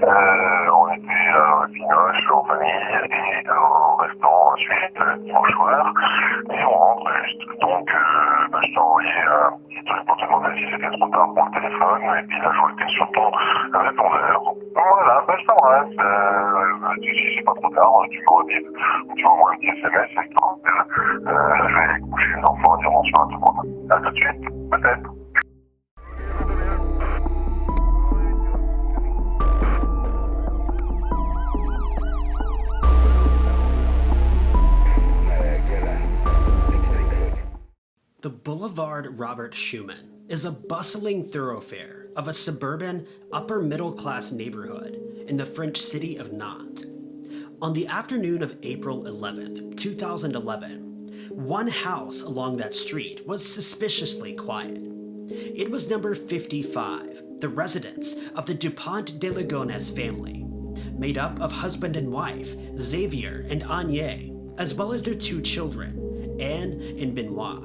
On était à Cinoche en famille et au restaurant ensuite dimanche soir et on rentre juste. Donc je t'ai envoyé un petit truc pour te demander si c'était trop tard pour le téléphone et puis là je vois que t'es sur ton répondeur. Voilà, je t'embrasse. Si c'est pas trop tard, tu me redites ou tu m'envoies un petit SMS et quand je vais coucher les enfants et diront sur un truc. À tout de suite, peut-être. The Boulevard Robert Schumann is a bustling thoroughfare of a suburban, upper-middle-class neighborhood in the French city of Nantes. On the afternoon of April 11th, 2011, one house along that street was suspiciously quiet. It was number 55, the residence of the Dupont de Ligonnés family, made up of husband and wife, Xavier and Agnès, as well as their two children, Anne and Benoit.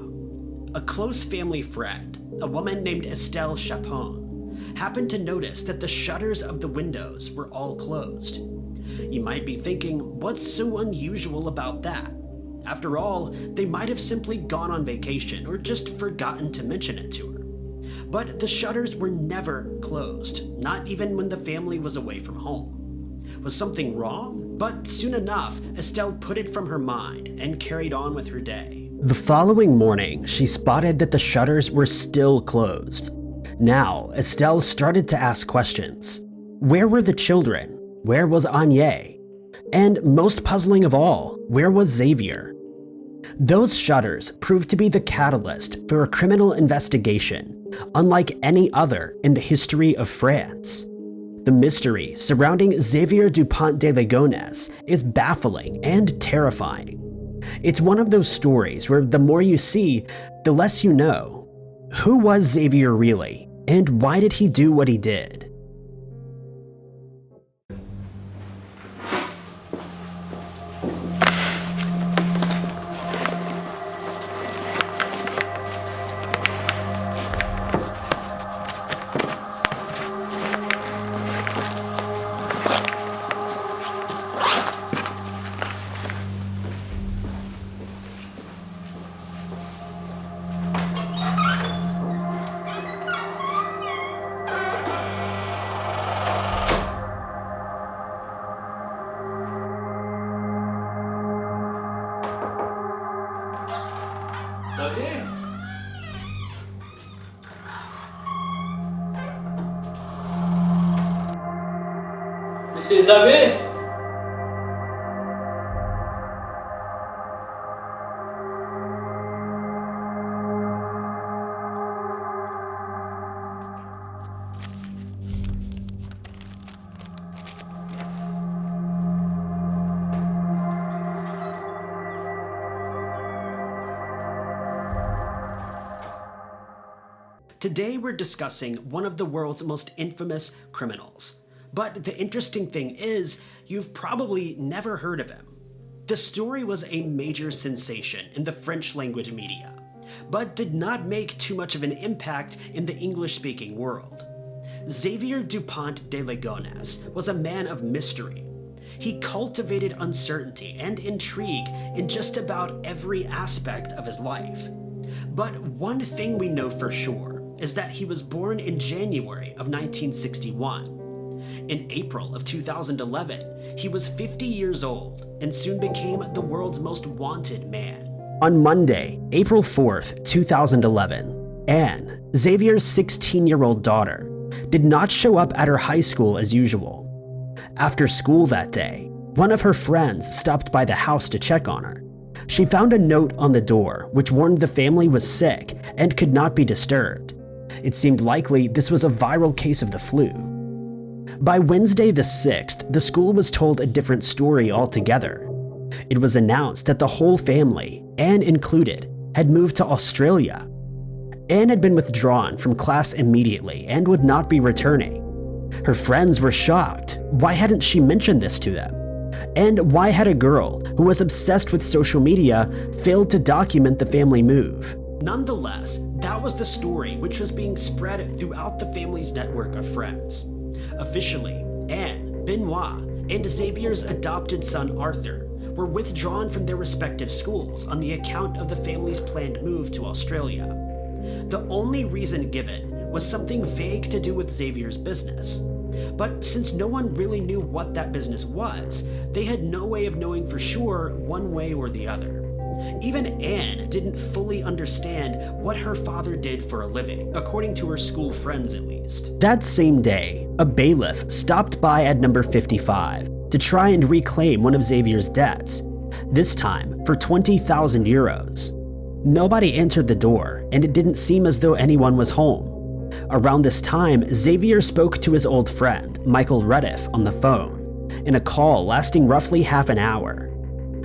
A close family friend, a woman named Estelle Chapon, happened to notice that the shutters of the windows were all closed. You might be thinking, what's so unusual about that? After all, they might have simply gone on vacation or just forgotten to mention it to her. But the shutters were never closed, not even when the family was away from home. Was something wrong? But soon enough, Estelle put it from her mind and carried on with her day. The following morning, she spotted that the shutters were still closed. Now, Estelle started to ask questions. Where were the children? Where was Agnès? And most puzzling of all, where was Xavier? Those shutters proved to be the catalyst for a criminal investigation, unlike any other in the history of France. The mystery surrounding Xavier Dupont de Ligonnés is baffling and terrifying. It's one of those stories where the more you see, the less you know. Who was Xavier really, and why did he do what he did? Xavier? Monsieur Xavier? Today we're discussing one of the world's most infamous criminals. But the interesting thing is, you've probably never heard of him. The story was a major sensation in the French language media, but did not make too much of an impact in the English-speaking world. Xavier Dupont de Ligonnés was a man of mystery. He cultivated uncertainty and intrigue in just about every aspect of his life. But one thing we know for sure is that he was born in January of 1961. In April of 2011, he was 50 years old and soon became the world's most wanted man. On Monday, April 4th, 2011, Anne, Xavier's 16-year-old daughter, did not show up at her high school as usual. After school that day, one of her friends stopped by the house to check on her. She found a note on the door which warned the family was sick and could not be disturbed. It seemed likely this was a viral case of the flu. By Wednesday the 6th, the school was told a different story altogether. It was announced that the whole family, Anne included, had moved to Australia. Anne had been withdrawn from class immediately and would not be returning. Her friends were shocked. Why hadn't she mentioned this to them? And why had a girl who was obsessed with social media failed to document the family move? Nonetheless, that was the story which was being spread throughout the family's network of friends. Officially, Anne Benoit and Xavier's adopted son Arthur were withdrawn from their respective schools on the account of the family's planned move to Australia. The only reason given was something vague to do with Xavier's business. But since no one really knew what that business was, they had no way of knowing for sure one way or the other. Even Anne didn't fully understand what her father did for a living, according to her school friends at least. That same day, a bailiff stopped by at number 55 to try and reclaim one of Xavier's debts, this time for 20,000 euros. Nobody answered the door, and it didn't seem as though anyone was home. Around this time, Xavier spoke to his old friend, Michael Rediff, on the phone, in a call lasting roughly half an hour.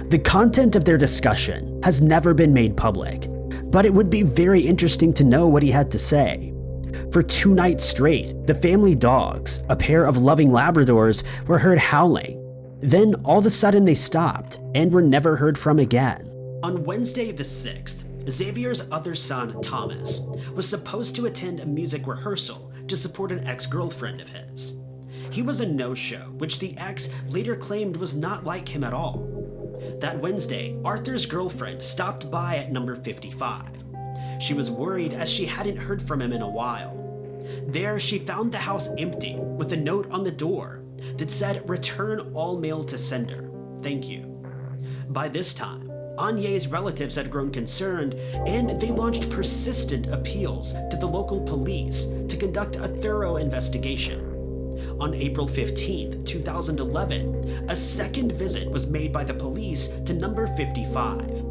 The content of their discussion has never been made public, but it would be very interesting to know what he had to say. For 2 nights straight, the family dogs, a pair of loving Labradors, were heard howling. Then all of a sudden they stopped and were never heard from again. On Wednesday the 6th, Xavier's other son, Thomas, was supposed to attend a music rehearsal to support an ex-girlfriend of his. He was a no-show, which the ex later claimed was not like him at all. That Wednesday, Arthur's girlfriend stopped by at number 55. She was worried as she hadn't heard from him in a while. There, she found the house empty with a note on the door that said, "Return all mail to sender. Thank you." By this time, Agne's relatives had grown concerned, and they launched persistent appeals to the local police to conduct a thorough investigation. On April 15, 2011, a second visit was made by the police to number 55.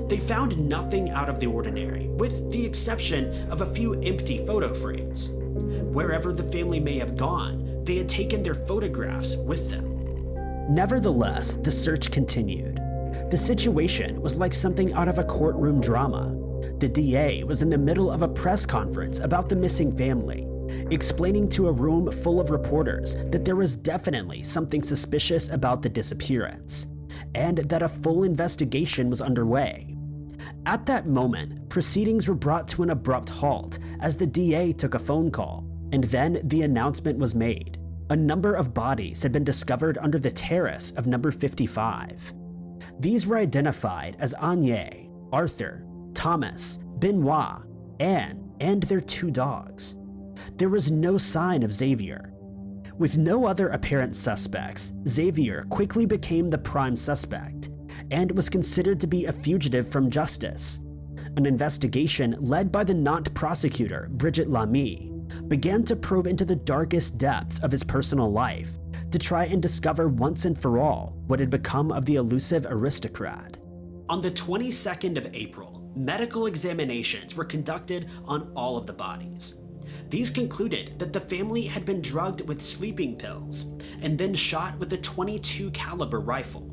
They found nothing out of the ordinary, with the exception of a few empty photo frames. Wherever the family may have gone, they had taken their photographs with them. Nevertheless, the search continued. The situation was like something out of a courtroom drama. The DA was in the middle of a press conference about the missing family, explaining to a room full of reporters that there was definitely something suspicious about the disappearance, and that a full investigation was underway. At that moment, proceedings were brought to an abrupt halt as the DA took a phone call, and then the announcement was made. A number of bodies had been discovered under the terrace of number 55. These were identified as Agne, Arthur, Thomas, Benoit, Anne, and their 2 dogs. There was no sign of Xavier. With no other apparent suspects, Xavier quickly became the prime suspect and was considered to be a fugitive from justice. An investigation led by the Nantes prosecutor, Brigitte Lamy, began to probe into the darkest depths of his personal life to try and discover once and for all what had become of the elusive aristocrat. On the 22nd of April, medical examinations were conducted on all of the bodies. These concluded that the family had been drugged with sleeping pills and then shot with a .22 caliber rifle.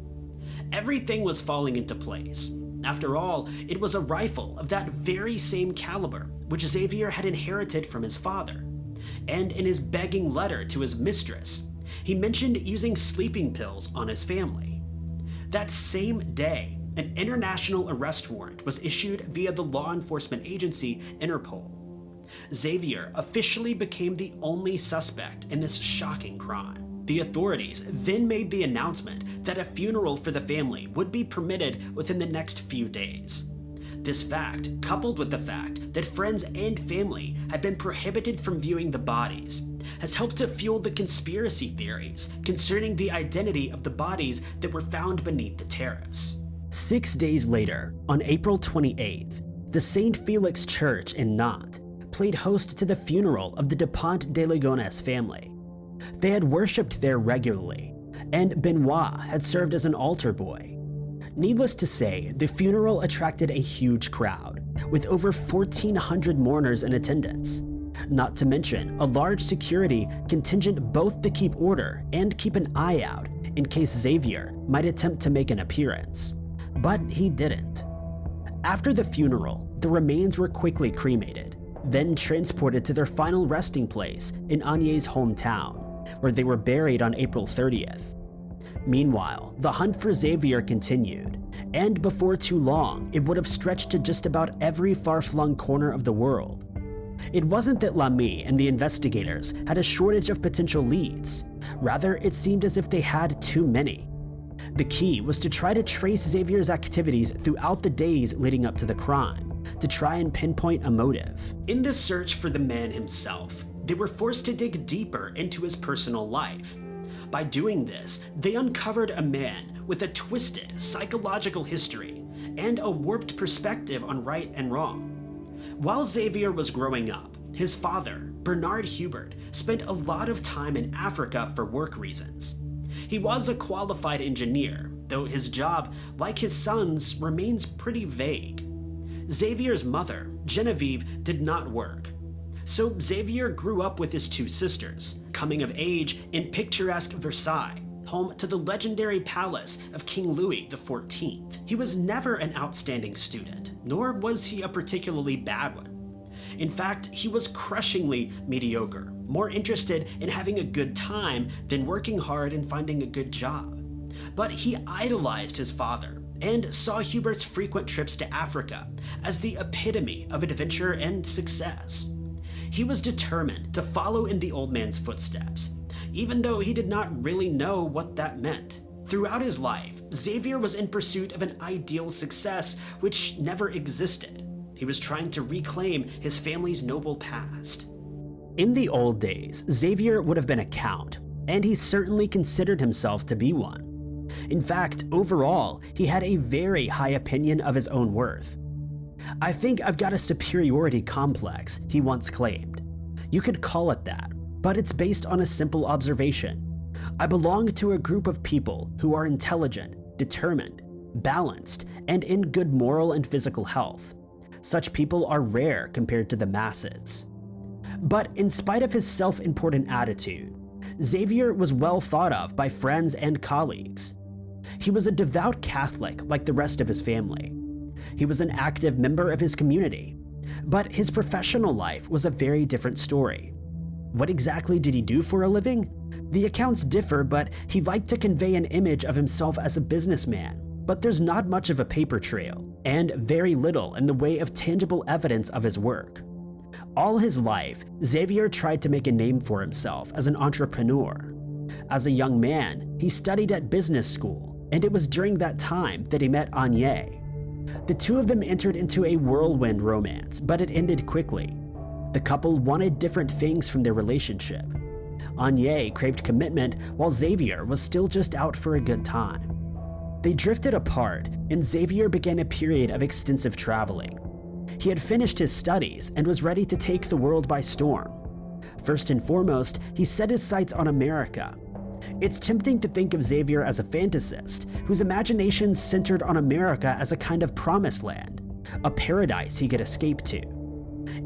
Everything was falling into place. After all, it was a rifle of that very same caliber which Xavier had inherited from his father. And in his begging letter to his mistress, he mentioned using sleeping pills on his family. That same day, an international arrest warrant was issued via the law enforcement agency Interpol. Xavier officially became the only suspect in this shocking crime. The authorities then made the announcement that a funeral for the family would be permitted within the next few days. This fact, coupled with the fact that friends and family had been prohibited from viewing the bodies, has helped to fuel the conspiracy theories concerning the identity of the bodies that were found beneath the terrace. 6 days later, on April 28th, the St. Felix Church in Nantes played host to the funeral of the Dupont de Ligonnés family. They had worshipped there regularly, and Benoit had served as an altar boy. Needless to say, the funeral attracted a huge crowd, with over 1,400 mourners in attendance. Not to mention a large security contingent both to keep order and keep an eye out in case Xavier might attempt to make an appearance. But he didn't. After the funeral, the remains were quickly cremated, then transported to their final resting place in Agne's hometown, where they were buried on April 30th. Meanwhile, the hunt for Xavier continued, and before too long, it would have stretched to just about every far-flung corner of the world. It wasn't that Lamy and the investigators had a shortage of potential leads. Rather, it seemed as if they had too many. The key was to try to trace Xavier's activities throughout the days leading up to the crime, to try and pinpoint a motive. In the search for the man himself, they were forced to dig deeper into his personal life. By doing this, they uncovered a man with a twisted psychological history and a warped perspective on right and wrong. While Xavier was growing up, his father, Bernard Hubert, spent a lot of time in Africa for work reasons. He was a qualified engineer, though his job, like his son's, remains pretty vague. Xavier's mother, Genevieve, did not work. So Xavier grew up with his two sisters, coming of age in picturesque Versailles, home to the legendary palace of King Louis XIV. He was never an outstanding student, nor was he a particularly bad one. In fact, he was crushingly mediocre, more interested in having a good time than working hard and finding a good job. But he idolized his father and saw Hubert's frequent trips to Africa as the epitome of adventure and success. He was determined to follow in the old man's footsteps, even though he did not really know what that meant. Throughout his life, Xavier was in pursuit of an ideal success which never existed. He was trying to reclaim his family's noble past. In the old days, Xavier would have been a count, and he certainly considered himself to be one. In fact, overall, he had a very high opinion of his own worth. "I think I've got a superiority complex," he once claimed. You could call it that, but it's based on a simple observation. I belong to a group of people who are intelligent, determined, balanced, and in good moral and physical health. Such people are rare compared to the masses. But in spite of his self-important attitude, Xavier was well thought of by friends and colleagues. He was a devout Catholic like the rest of his family. He was an active member of his community, but his professional life was a very different story. What exactly did he do for a living? The accounts differ, but he liked to convey an image of himself as a businessman. But there's not much of a paper trail, and very little in the way of tangible evidence of his work. All his life, Xavier tried to make a name for himself as an entrepreneur. As a young man, he studied at business school, and it was during that time that he met Anye. The two of them entered into a whirlwind romance, but it ended quickly. The couple wanted different things from their relationship. Anye craved commitment, while Xavier was still just out for a good time. They drifted apart, and Xavier began a period of extensive traveling. He had finished his studies and was ready to take the world by storm. First and foremost, he set his sights on America. It's tempting to think of Xavier as a fantasist, whose imagination centered on America as a kind of promised land, a paradise he could escape to.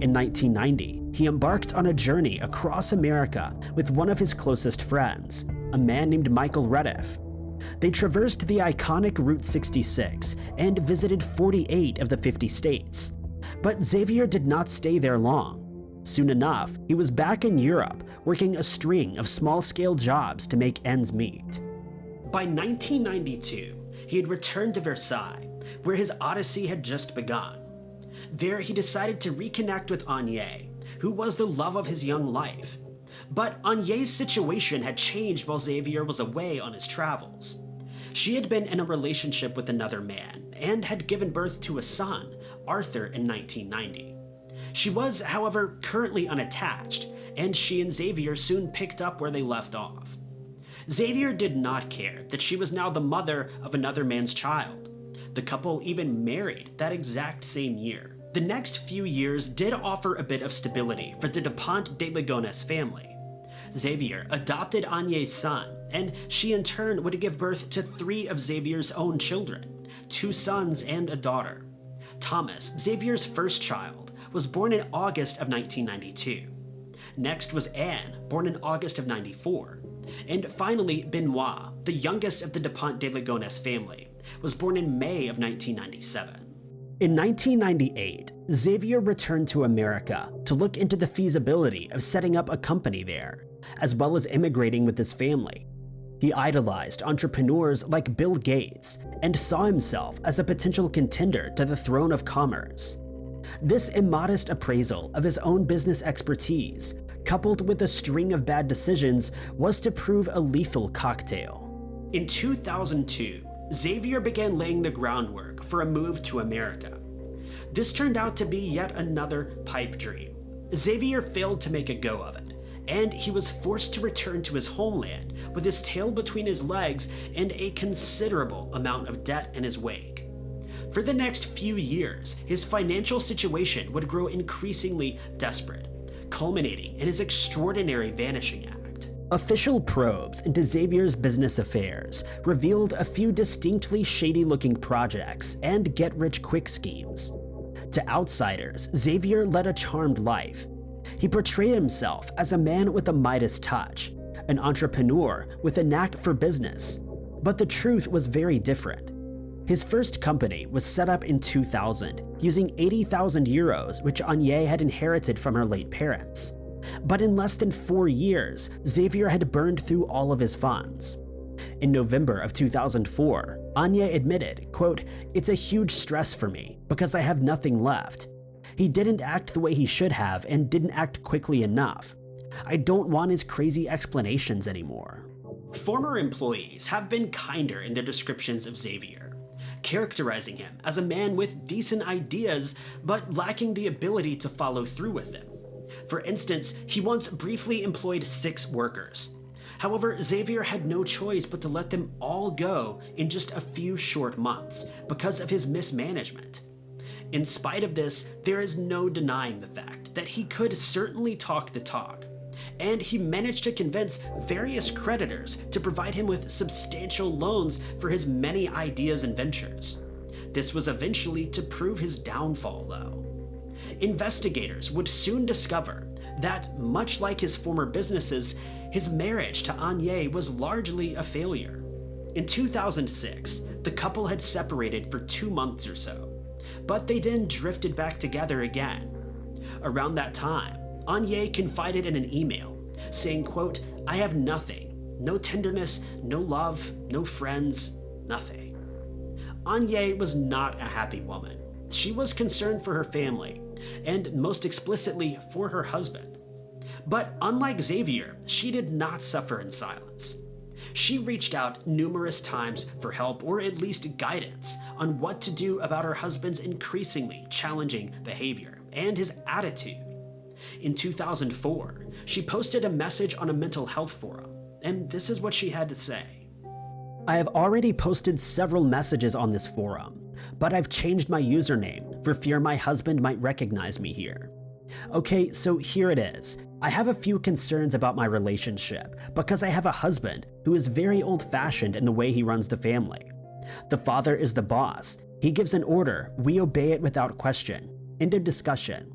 In 1990, he embarked on a journey across America with one of his closest friends, a man named Michael Rediff. They traversed the iconic Route 66 and visited 48 of the 50 states. But Xavier did not stay there long. Soon enough, he was back in Europe, working a string of small-scale jobs to make ends meet. By 1992, he had returned to Versailles, where his odyssey had just begun. There, he decided to reconnect with Anye, who was the love of his young life. But Anye's situation had changed while Xavier was away on his travels. She had been in a relationship with another man and had given birth to a son, Arthur, in 1990. She was, however, currently unattached, and she and Xavier soon picked up where they left off. Xavier did not care that she was now the mother of another man's child. The couple even married that exact same year. The next few years did offer a bit of stability for the Dupont de Ligonnés family. Xavier adopted Anye's son, and she in turn would give birth to 3 of Xavier's own children, 2 sons and a daughter. Thomas, Xavier's first child, was born in August of 1992. Next was Anne, born in August of 94. And finally, Benoit, the youngest of the Dupont de Ligonnés family, was born in May of 1997. In 1998, Xavier returned to America to look into the feasibility of setting up a company there, as well as immigrating with his family. He idolized entrepreneurs like Bill Gates and saw himself as a potential contender to the throne of commerce. This immodest appraisal of his own business expertise, coupled with a string of bad decisions, was to prove a lethal cocktail. In 2002, Xavier began laying the groundwork for a move to America. This turned out to be yet another pipe dream. Xavier failed to make a go of it, and he was forced to return to his homeland with his tail between his legs and a considerable amount of debt in his wake. For the next few years, his financial situation would grow increasingly desperate, culminating in his extraordinary vanishing act. Official probes into Xavier's business affairs revealed a few distinctly shady-looking projects and get-rich-quick schemes. To outsiders, Xavier led a charmed life. He portrayed himself as a man with a Midas touch, an entrepreneur with a knack for business. But the truth was very different. His first company was set up in 2000, using 80,000 euros which Anya had inherited from her late parents. But in less than 4 years, Xavier had burned through all of his funds. In November of 2004, Anya admitted, quote, "It's a huge stress for me because I have nothing left. He didn't act the way he should have and didn't act quickly enough. I don't want his crazy explanations anymore." Former employees have been kinder in their descriptions of Xavier, characterizing him as a man with decent ideas but lacking the ability to follow through with them. For instance, he once briefly employed 6 workers. However, Xavier had no choice but to let them all go in just a few short months because of his mismanagement. In spite of this, there is no denying the fact that he could certainly talk the talk, and he managed to convince various creditors to provide him with substantial loans for his many ideas and ventures. This was eventually to prove his downfall, though. Investigators would soon discover that, much like his former businesses, his marriage to Anya was largely a failure. In 2006, the couple had separated for 2 months or so, but they then drifted back together again. Around that time, Anya confided in an email, saying, quote, "I have nothing, no tenderness, no love, no friends, nothing." Anya was not a happy woman. She was concerned for her family, and most explicitly for her husband. But unlike Xavier, she did not suffer in silence. She reached out numerous times for help or at least guidance on what to do about her husband's increasingly challenging behavior and his attitude. In 2004, she posted a message on a mental health forum, and this is what she had to say. "I have already posted several messages on this forum, but I've changed my username for fear my husband might recognize me here. Okay, so here it is. I have a few concerns about my relationship because I have a husband who is very old-fashioned in the way he runs the family. The father is the boss. He gives an order, we obey it without question. End of discussion.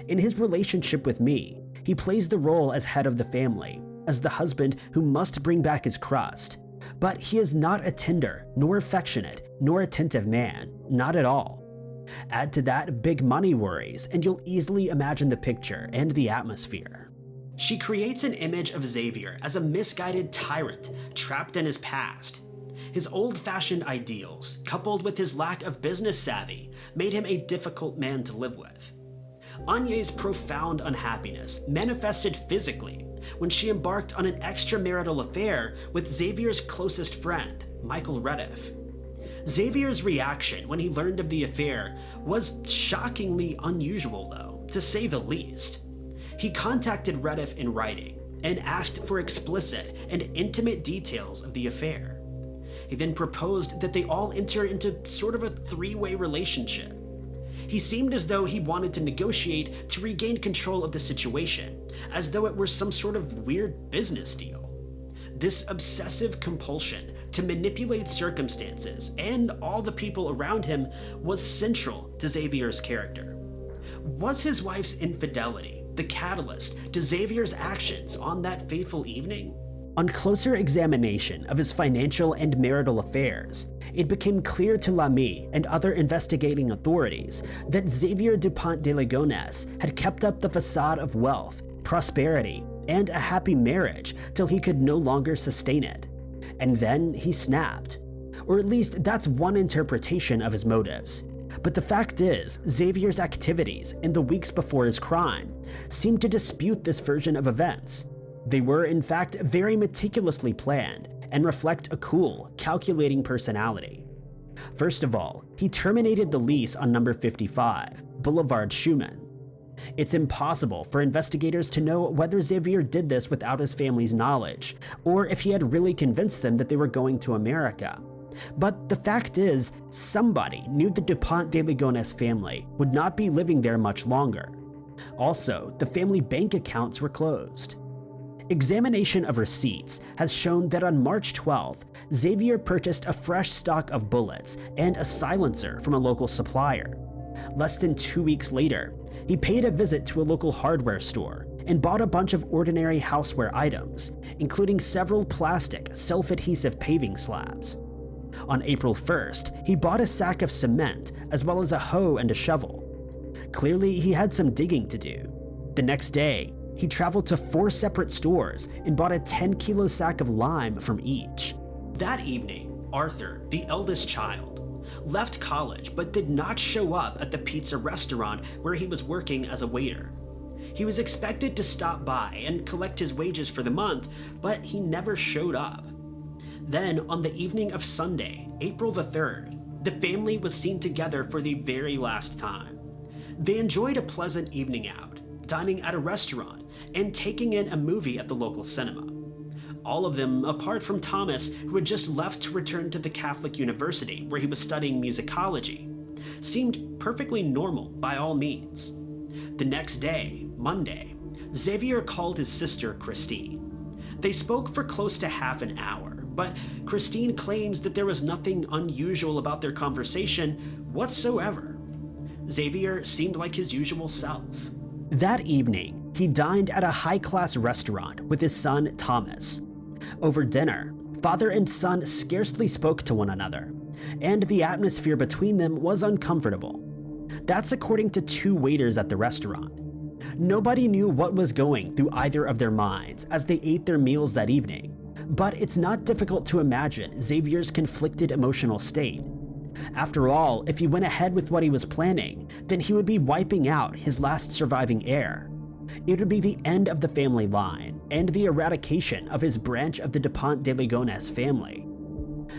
In his relationship with me, he plays the role as head of the family, as the husband who must bring back his crust. But he is not a tender, nor affectionate, nor attentive man, not at all. Add to that big money worries, and you'll easily imagine the picture and the atmosphere." She creates an image of Xavier as a misguided tyrant trapped in his past. His old-fashioned ideals, coupled with his lack of business savvy, made him a difficult man to live with. Anya's profound unhappiness manifested physically when she embarked on an extramarital affair with Xavier's closest friend, Michael Rediff. Xavier's reaction when he learned of the affair was shockingly unusual, though, to say the least. He contacted Rediff in writing and asked for explicit and intimate details of the affair. He then proposed that they all enter into sort of a 3-way relationship. He seemed as though he wanted to negotiate to regain control of the situation, as though it were some sort of weird business deal. This obsessive compulsion to manipulate circumstances and all the people around him was central to Xavier's character. Was his wife's infidelity the catalyst to Xavier's actions on that fateful evening? On closer examination of his financial and marital affairs, it became clear to Lamy and other investigating authorities that Xavier Dupont de Ligonnés had kept up the facade of wealth, prosperity, and a happy marriage till he could no longer sustain it. And then he snapped. Or at least that's one interpretation of his motives. But the fact is, Xavier's activities in the weeks before his crime seemed to dispute this version of events. They were, in fact, very meticulously planned and reflect a cool, calculating personality. First of all, he terminated the lease on number 55, Boulevard Schumann. It's impossible for investigators to know whether Xavier did this without his family's knowledge, or if he had really convinced them that they were going to America. But the fact is, somebody knew the Dupont de Ligonnés family would not be living there much longer. Also, the family bank accounts were closed. Examination of receipts has shown that on March 12th, Xavier purchased a fresh stock of bullets and a silencer from a local supplier. Less than 2 weeks later, he paid a visit to a local hardware store and bought a bunch of ordinary houseware items, including several plastic, self-adhesive paving slabs. On April 1st, he bought a sack of cement as well as a hoe and a shovel. Clearly, he had some digging to do. The next day, he traveled to 4 separate stores and bought a 10-kilo sack of lime from each. That evening, Arthur, the eldest child, left college but did not show up at the pizza restaurant where he was working as a waiter. He was expected to stop by and collect his wages for the month, but he never showed up. Then, on the evening of Sunday, April the 3rd, the family was seen together for the very last time. They enjoyed a pleasant evening out, dining at a restaurant, and taking in a movie at the local cinema. All of them, apart from Thomas, who had just left to return to the Catholic University where he was studying musicology, seemed perfectly normal by all means. The next day, Monday, Xavier called his sister Christine. They spoke for close to half an hour, but Christine claims that there was nothing unusual about their conversation whatsoever. Xavier seemed like his usual self. That evening, he dined at a high-class restaurant with his son Thomas. Over dinner, father and son scarcely spoke to one another, and the atmosphere between them was uncomfortable. That's according to 2 waiters at the restaurant. Nobody knew what was going through either of their minds as they ate their meals that evening, but it's not difficult to imagine Xavier's conflicted emotional state. After all, if he went ahead with what he was planning, then he would be wiping out his last surviving heir. It would be the end of the family line and the eradication of his branch of the Dupont de Ligonnés family.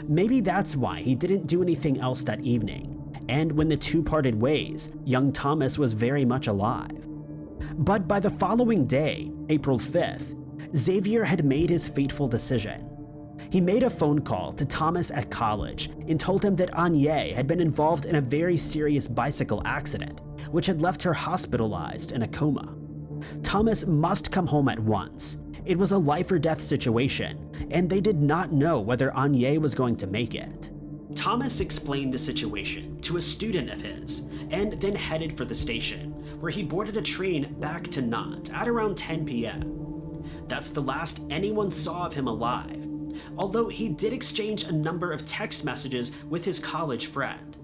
Maybe that's why he didn't do anything else that evening, and when the 2 parted ways, young Thomas was very much alive. But by the following day, April 5th, Xavier had made his fateful decision. He made a phone call to Thomas at college and told him that Anye had been involved in a very serious bicycle accident, which had left her hospitalized in a coma. Thomas must come home at once. It was a life or death situation, and they did not know whether Anye was going to make it. Thomas explained the situation to a student of his, and then headed for the station, where he boarded a train back to Nantes at around 10 p.m. That's the last anyone saw of him alive, although he did exchange a number of text messages with his college friend.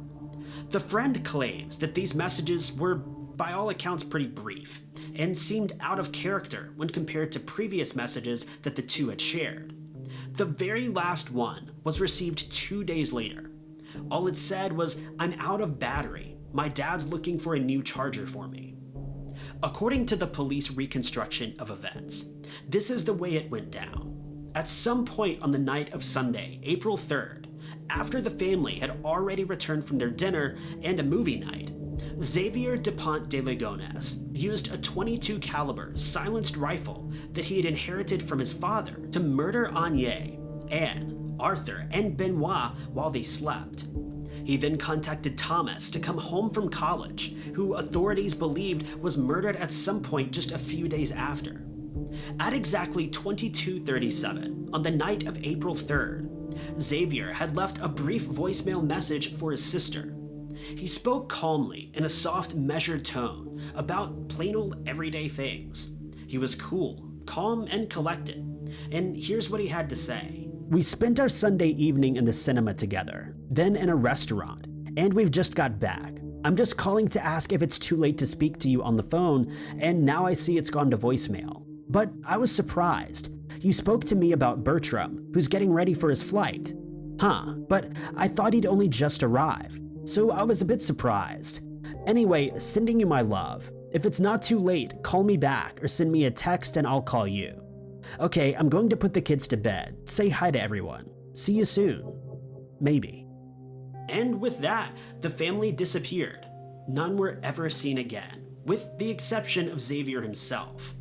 The friend claims that these messages were, by all accounts, pretty brief, and seemed out of character when compared to previous messages that the 2 had shared. The very last one was received 2 days later. All it said was, "I'm out of battery. My dad's looking for a new charger for me." According to the police reconstruction of events, this is the way it went down. At some point on the night of Sunday, April 3rd, after the family had already returned from their dinner and a movie night, Xavier Dupont de Ligonnés used a .22 caliber silenced rifle that he had inherited from his father to murder Anye, Anne, Arthur, and Benoit while they slept. He then contacted Thomas to come home from college, who authorities believed was murdered at some point just a few days after. At exactly 22:37, on the night of April 3rd, Xavier had left a brief voicemail message for his sister. He spoke calmly in a soft, measured tone about plain old everyday things. He was cool, calm, and collected, and here's what he had to say. "We spent our Sunday evening in the cinema together, then in a restaurant, and we've just got back. I'm just calling to ask if it's too late to speak to you on the phone, and now I see it's gone to voicemail. But I was surprised. You spoke to me about Bertram, who's getting ready for his flight. Huh, but I thought he'd only just arrived. so I was a bit surprised. Anyway, sending you my love. If it's not too late, call me back or send me a text and I'll call you. Okay, I'm going to put the kids to bed. Say hi to everyone. See you soon. Maybe. And with that, the family disappeared. None were ever seen again, with the exception of Xavier himself.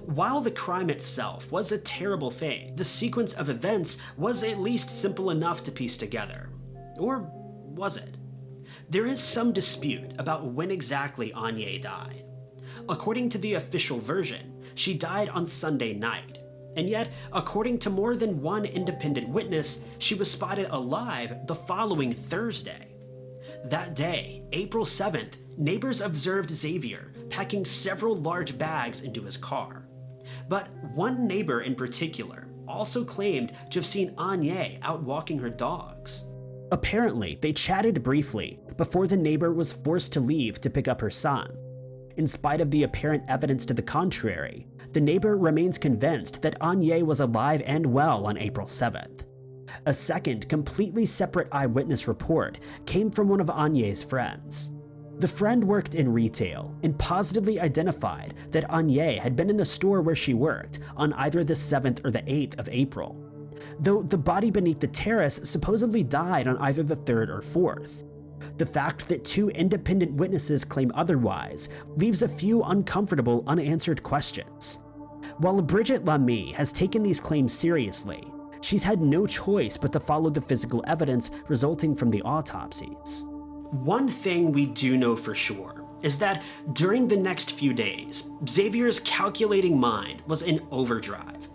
While the crime itself was a terrible thing, the sequence of events was at least simple enough to piece together. Or was it? There is some dispute about when exactly Anya died. According to the official version, she died on Sunday night, and yet, according to more than one independent witness, she was spotted alive the following Thursday. That day, April 7th, neighbors observed Xavier packing several large bags into his car. But one neighbor in particular also claimed to have seen Anya out walking her dogs. Apparently, they chatted briefly before the neighbor was forced to leave to pick up her son. In spite of the apparent evidence to the contrary, the neighbor remains convinced that Anya was alive and well on April 7th. A second, completely separate eyewitness report came from one of Anya's friends. The friend worked in retail and positively identified that Anya had been in the store where she worked on either the 7th or the 8th of April, though the body beneath the terrace supposedly died on either the 3rd or 4th. The fact that two independent witnesses claim otherwise leaves a few uncomfortable unanswered questions. While Bridget Lamy has taken these claims seriously, she's had no choice but to follow the physical evidence resulting from the autopsies. One thing we do know for sure is that during the next few days, Xavier's calculating mind was in overdrive.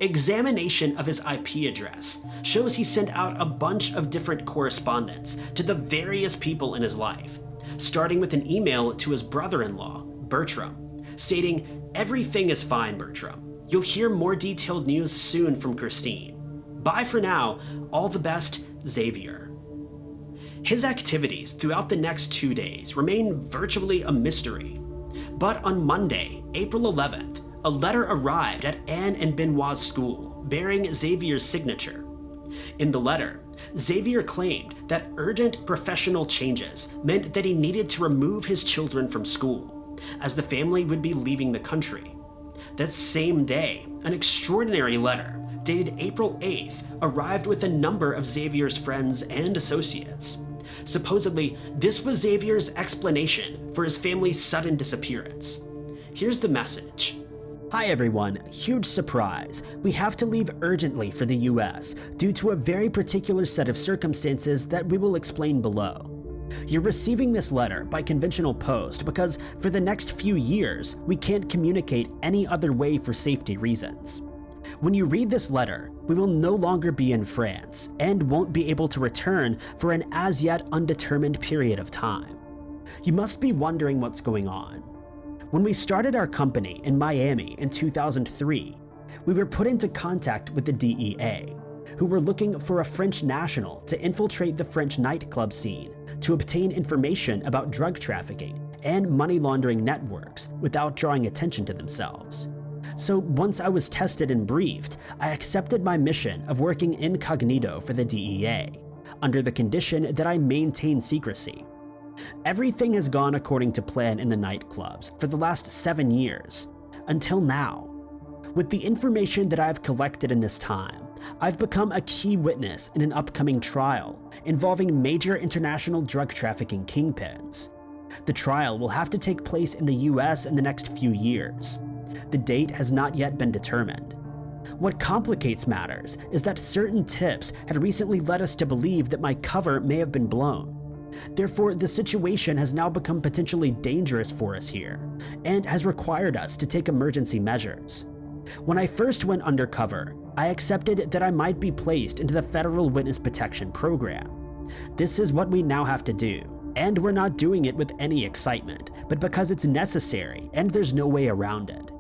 Examination of his IP address shows he sent out a bunch of different correspondence to the various people in his life, starting with an email to his brother-in-law, Bertram, stating, "Everything is fine, Bertram. You'll hear more detailed news soon from Christine. Bye for now. All the best, Xavier." His activities throughout the next 2 days remain virtually a mystery. But on Monday, April 11th, a letter arrived at Anne and Benoit's school bearing Xavier's signature. In the letter, Xavier claimed that urgent professional changes meant that he needed to remove his children from school, as the family would be leaving the country. That same day, an extraordinary letter, dated April 8th, arrived with a number of Xavier's friends and associates. Supposedly, this was Xavier's explanation for his family's sudden disappearance. Here's the message. "Hi everyone, huge surprise. We have to leave urgently for the US due to a very particular set of circumstances that we will explain below. You're receiving this letter by conventional post because for the next few years, we can't communicate any other way for safety reasons. When you read this letter, we will no longer be in France and won't be able to return for an as yet undetermined period of time. You must be wondering what's going on. When we started our company in Miami in 2003, we were put into contact with the DEA, who were looking for a French national to infiltrate the French nightclub scene to obtain information about drug trafficking and money laundering networks without drawing attention to themselves. So once I was tested and briefed, I accepted my mission of working incognito for the DEA, under the condition that I maintain secrecy. Everything has gone according to plan in the nightclubs for the last 7 years, until now. With the information that I've collected in this time, I've become a key witness in an upcoming trial involving major international drug trafficking kingpins. The trial will have to take place in the US in the next few years. The date has not yet been determined. What complicates matters is that certain tips had recently led us to believe that my cover may have been blown. Therefore, the situation has now become potentially dangerous for us here, and has required us to take emergency measures. When I first went undercover, I accepted that I might be placed into the Federal Witness Protection Program. This is what we now have to do, and we're not doing it with any excitement, but because it's necessary and there's no way around it.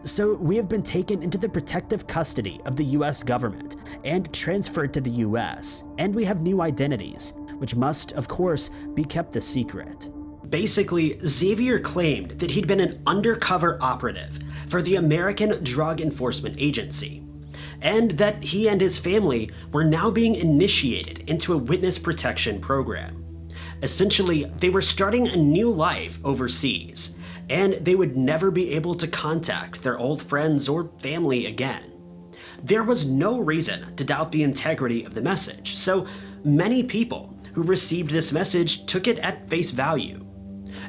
So we have been taken into the protective custody of the US government and transferred to the US, and we have new identities, which must, of course, be kept a secret. Basically, Xavier claimed that he'd been an undercover operative for the American Drug Enforcement Agency, and that he and his family were now being initiated into a witness protection program. Essentially, they were starting a new life overseas, and they would never be able to contact their old friends or family again. There was no reason to doubt the integrity of the message, so many people who received this message took it at face value.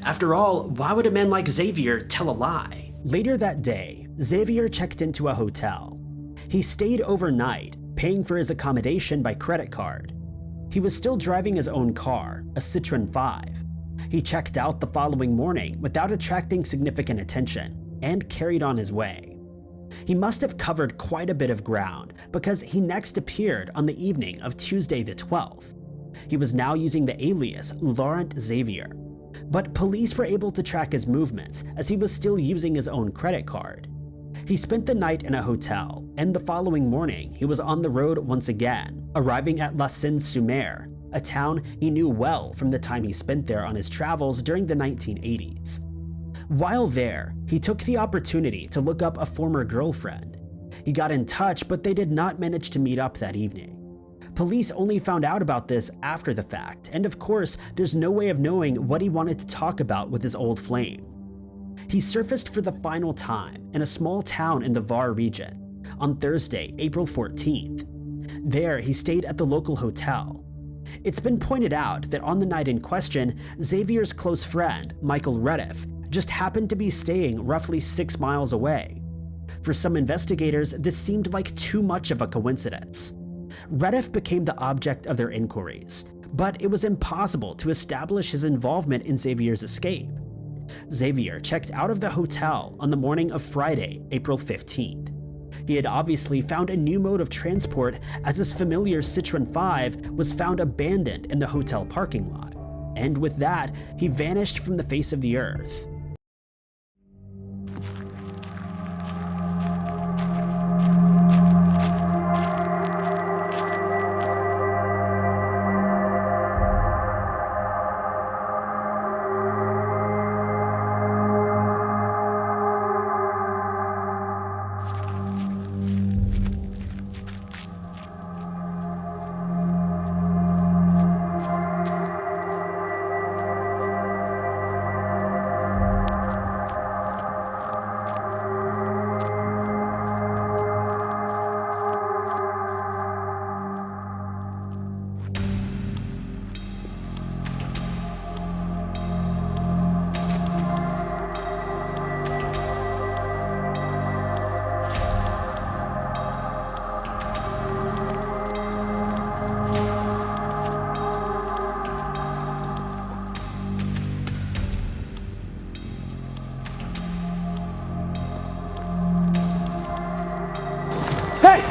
After all, why would a man like Xavier tell a lie? Later that day, Xavier checked into a hotel. He stayed overnight, paying for his accommodation by credit card. He was still driving his own car, a Citroen 5. He checked out the following morning without attracting significant attention and carried on his way. He must have covered quite a bit of ground because he next appeared on the evening of Tuesday the 12th. He was now using the alias Laurent Xavier, but police were able to track his movements as he was still using his own credit card. He spent the night in a hotel, and the following morning he was on the road once again, arriving at La Seine-sur-Mer, a town he knew well from the time he spent there on his travels during the 1980s. While there, he took the opportunity to look up a former girlfriend. He got in touch, but they did not manage to meet up that evening. Police only found out about this after the fact, and of course, there's no way of knowing what he wanted to talk about with his old flame. He surfaced for the final time in a small town in the Var region on Thursday, April 14th. There, he stayed at the local hotel. It's been pointed out that on the night in question, Xavier's close friend, Michael Rediff, just happened to be staying roughly 6 miles away. For some investigators, this seemed like too much of a coincidence. Rediff became the object of their inquiries, but it was impossible to establish his involvement in Xavier's escape. Xavier checked out of the hotel on the morning of Friday, April 15th. He had obviously found a new mode of transport as his familiar Citroen 5 was found abandoned in the hotel parking lot, and with that, he vanished from the face of the earth. Hey!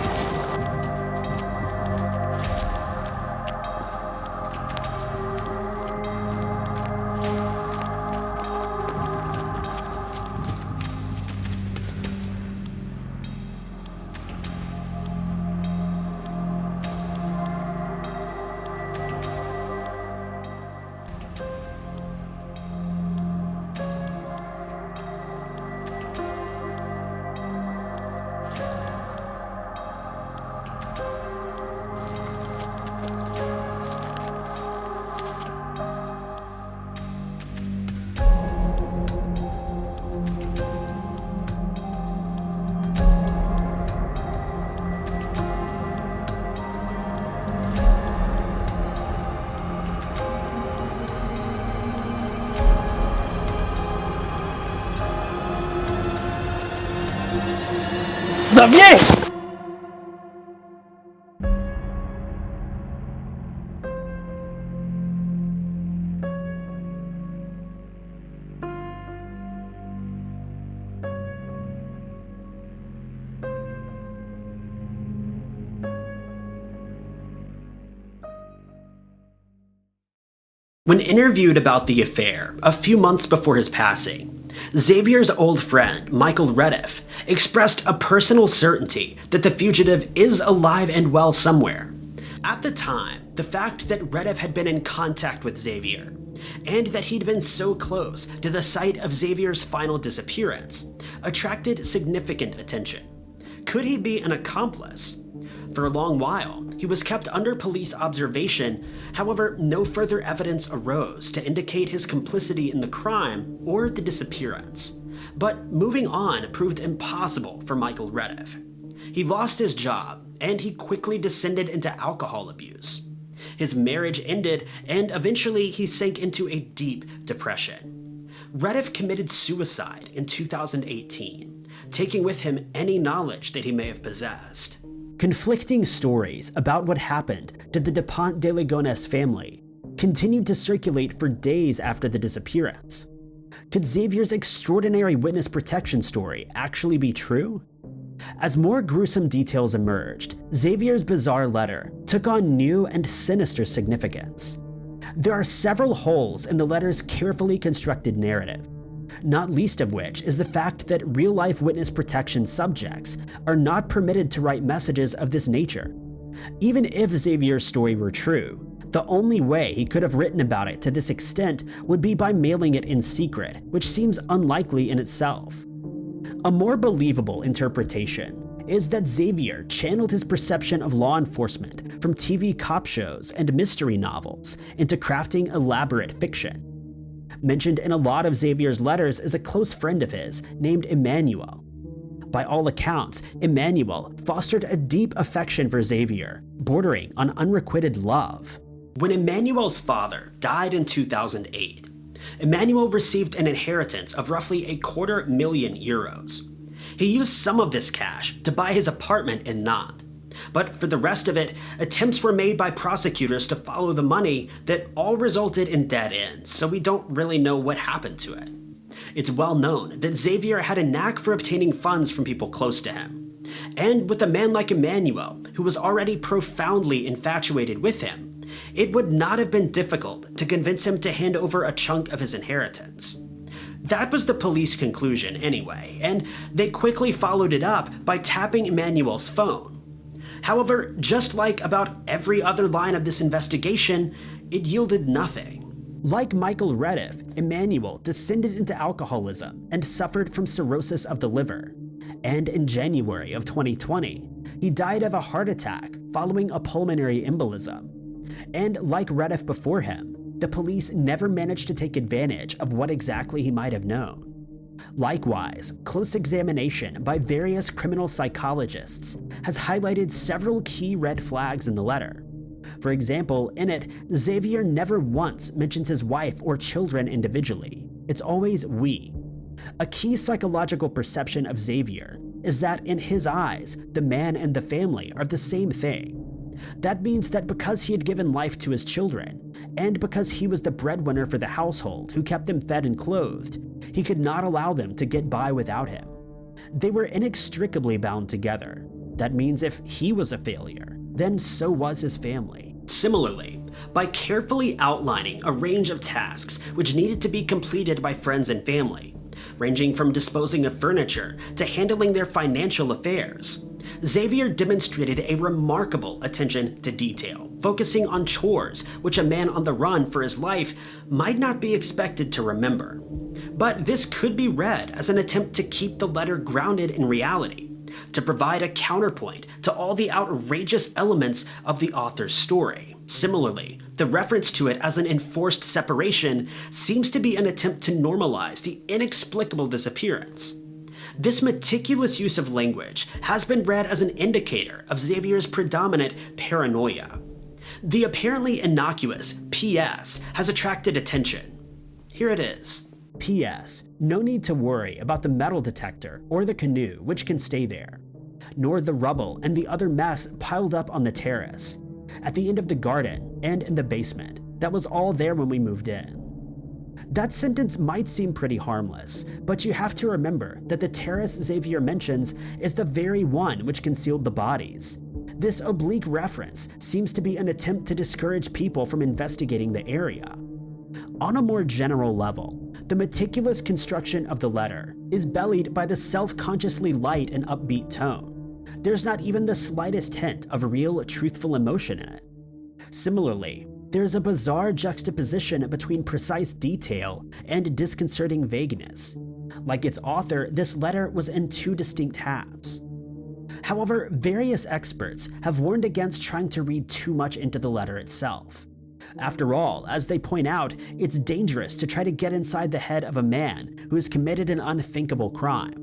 Xavier! When interviewed about the affair a few months before his passing, Xavier's old friend, Michael Rediff, expressed a personal certainty that the fugitive is alive and well somewhere. At the time, the fact that Rediff had been in contact with Xavier, and that he'd been so close to the site of Xavier's final disappearance, attracted significant attention. Could he be an accomplice? for a long while. He was kept under police observation, however, no further evidence arose to indicate his complicity in the crime or the disappearance. But moving on proved impossible for Michael Rediff. He lost his job, and he quickly descended into alcohol abuse. His marriage ended, and eventually he sank into a deep depression. Rediff committed suicide in 2018, taking with him any knowledge that he may have possessed. Conflicting stories about what happened to the Dupont de Ligonnés family continued to circulate for days after the disappearance. Could Xavier's extraordinary witness protection story actually be true? As more gruesome details emerged, Xavier's bizarre letter took on new and sinister significance. There are several holes in the letter's carefully constructed narrative, not least of which is the fact that real-life witness protection subjects are not permitted to write messages of this nature. Even if Xavier's story were true, the only way he could have written about it to this extent would be by mailing it in secret, which seems unlikely in itself. A more believable interpretation is that Xavier channeled his perception of law enforcement from TV cop shows and mystery novels into crafting elaborate fiction. Mentioned in a lot of Xavier's letters is a close friend of his named Emmanuel. By all accounts, Emmanuel fostered a deep affection for Xavier, bordering on unrequited love. When Emmanuel's father died in 2008, Emmanuel received an inheritance of roughly €250,000. He used some of this cash to buy his apartment in Nantes, but for the rest of it, attempts were made by prosecutors to follow the money that all resulted in dead ends, so we don't really know what happened to it. It's well known that Xavier had a knack for obtaining funds from people close to him, and with a man like Emmanuel, who was already profoundly infatuated with him, it would not have been difficult to convince him to hand over a chunk of his inheritance. That was the police conclusion anyway, and they quickly followed it up by tapping Emmanuel's phone. However, just like about every other line of this investigation, it yielded nothing. Like Michael Rediff, Emmanuel descended into alcoholism and suffered from cirrhosis of the liver. And in January of 2020, he died of a heart attack following a pulmonary embolism. And like Rediff before him, the police never managed to take advantage of what exactly he might have known. Likewise, close examination by various criminal psychologists has highlighted several key red flags in the letter. For example, in it, Xavier never once mentions his wife or children individually. It's always we. A key psychological perception of Xavier is that in his eyes, the man and the family are the same thing. That means that because he had given life to his children, and because he was the breadwinner for the household who kept them fed and clothed, he could not allow them to get by without him. They were inextricably bound together. That means if he was a failure, then so was his family. Similarly, by carefully outlining a range of tasks which needed to be completed by friends and family, ranging from disposing of furniture to handling their financial affairs, Xavier demonstrated a remarkable attention to detail, focusing on chores which a man on the run for his life might not be expected to remember. But this could be read as an attempt to keep the letter grounded in reality, to provide a counterpoint to all the outrageous elements of the author's story. Similarly, the reference to it as an enforced separation seems to be an attempt to normalize the inexplicable disappearance. This meticulous use of language has been read as an indicator of Xavier's predominant paranoia. The apparently innocuous P.S. has attracted attention. Here it is. P.S. No need to worry about the metal detector or the canoe, which can stay there, nor the rubble and the other mess piled up on the terrace, at the end of the garden, and in the basement. That was all there when we moved in. That sentence might seem pretty harmless, but you have to remember that the terrace Xavier mentions is the very one which concealed the bodies. This oblique reference seems to be an attempt to discourage people from investigating the area. On a more general level, the meticulous construction of the letter is bellied by the self-consciously light and upbeat tone. There's not even the slightest hint of real, truthful emotion in it. Similarly, there's a bizarre juxtaposition between precise detail and disconcerting vagueness. Like its author, this letter was in two distinct halves. However, various experts have warned against trying to read too much into the letter itself. After all, as they point out, it's dangerous to try to get inside the head of a man who has committed an unthinkable crime.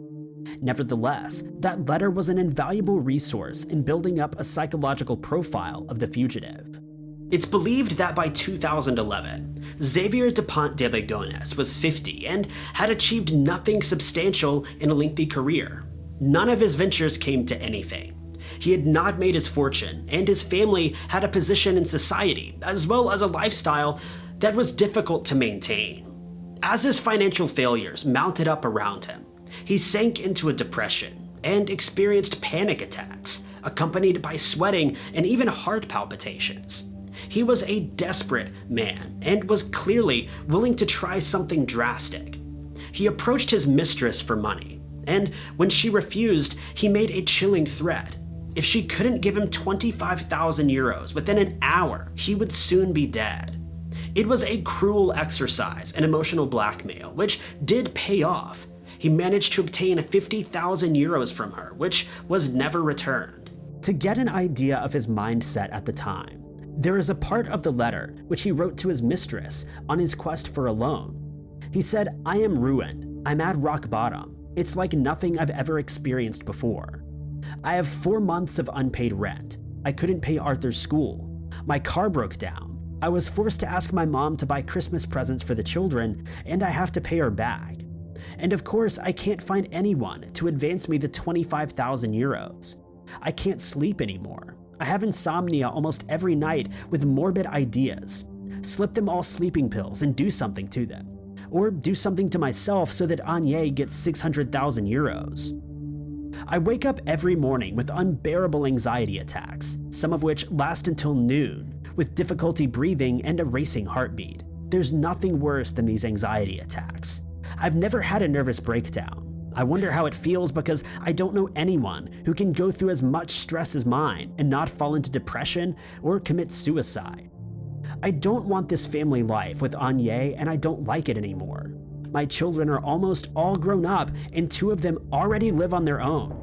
Nevertheless, that letter was an invaluable resource in building up a psychological profile of the fugitive. It's believed that by 2011, Xavier Dupont de Ligonnés was 50 and had achieved nothing substantial in a lengthy career. None of his ventures came to anything. He had not made his fortune, and his family had a position in society, as well as a lifestyle that was difficult to maintain. As his financial failures mounted up around him, he sank into a depression and experienced panic attacks, accompanied by sweating and even heart palpitations. He was a desperate man and was clearly willing to try something drastic. He approached his mistress for money, and when she refused, he made a chilling threat. If she couldn't give him 25,000 euros within an hour, he would soon be dead. It was a cruel exercise in emotional blackmail, which did pay off. He managed to obtain 50,000 euros from her, which was never returned. To get an idea of his mindset at the time, there is a part of the letter which he wrote to his mistress on his quest for a loan. He said, "I am ruined. I'm at rock bottom. It's like nothing I've ever experienced before. I have 4 months of unpaid rent. I couldn't pay Arthur's school. My car broke down. I was forced to ask my mom to buy Christmas presents for the children, and I have to pay her back. And of course, I can't find anyone to advance me the 25,000 euros. I can't sleep anymore. I have insomnia almost every night with morbid ideas. Slip them all sleeping pills and do something to them. Or do something to myself so that Anya gets 600,000 euros. I wake up every morning with unbearable anxiety attacks, some of which last until noon, with difficulty breathing and a racing heartbeat. There's nothing worse than these anxiety attacks. I've never had a nervous breakdown. I wonder how it feels because I don't know anyone who can go through as much stress as mine and not fall into depression or commit suicide. I don't want this family life with Anya, and I don't like it anymore. My children are almost all grown up and 2 of them already live on their own.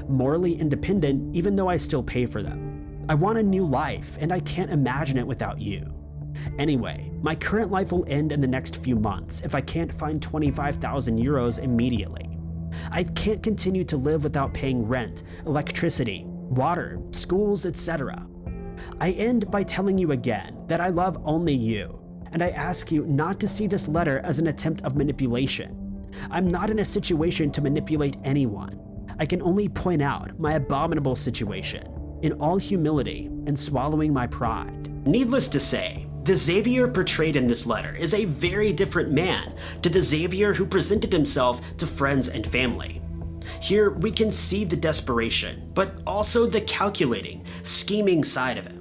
Morally independent even though I still pay for them. I want a new life and I can't imagine it without you. Anyway, my current life will end in the next few months if I can't find 25,000 euros immediately. I can't continue to live without paying rent, electricity, water, schools, etc. I end by telling you again that I love only you, and I ask you not to see this letter as an attempt of manipulation. I'm not in a situation to manipulate anyone. I can only point out my abominable situation, in all humility and swallowing my pride." Needless to say, the Xavier portrayed in this letter is a very different man to the Xavier who presented himself to friends and family. Here we can see the desperation, but also the calculating, scheming side of him.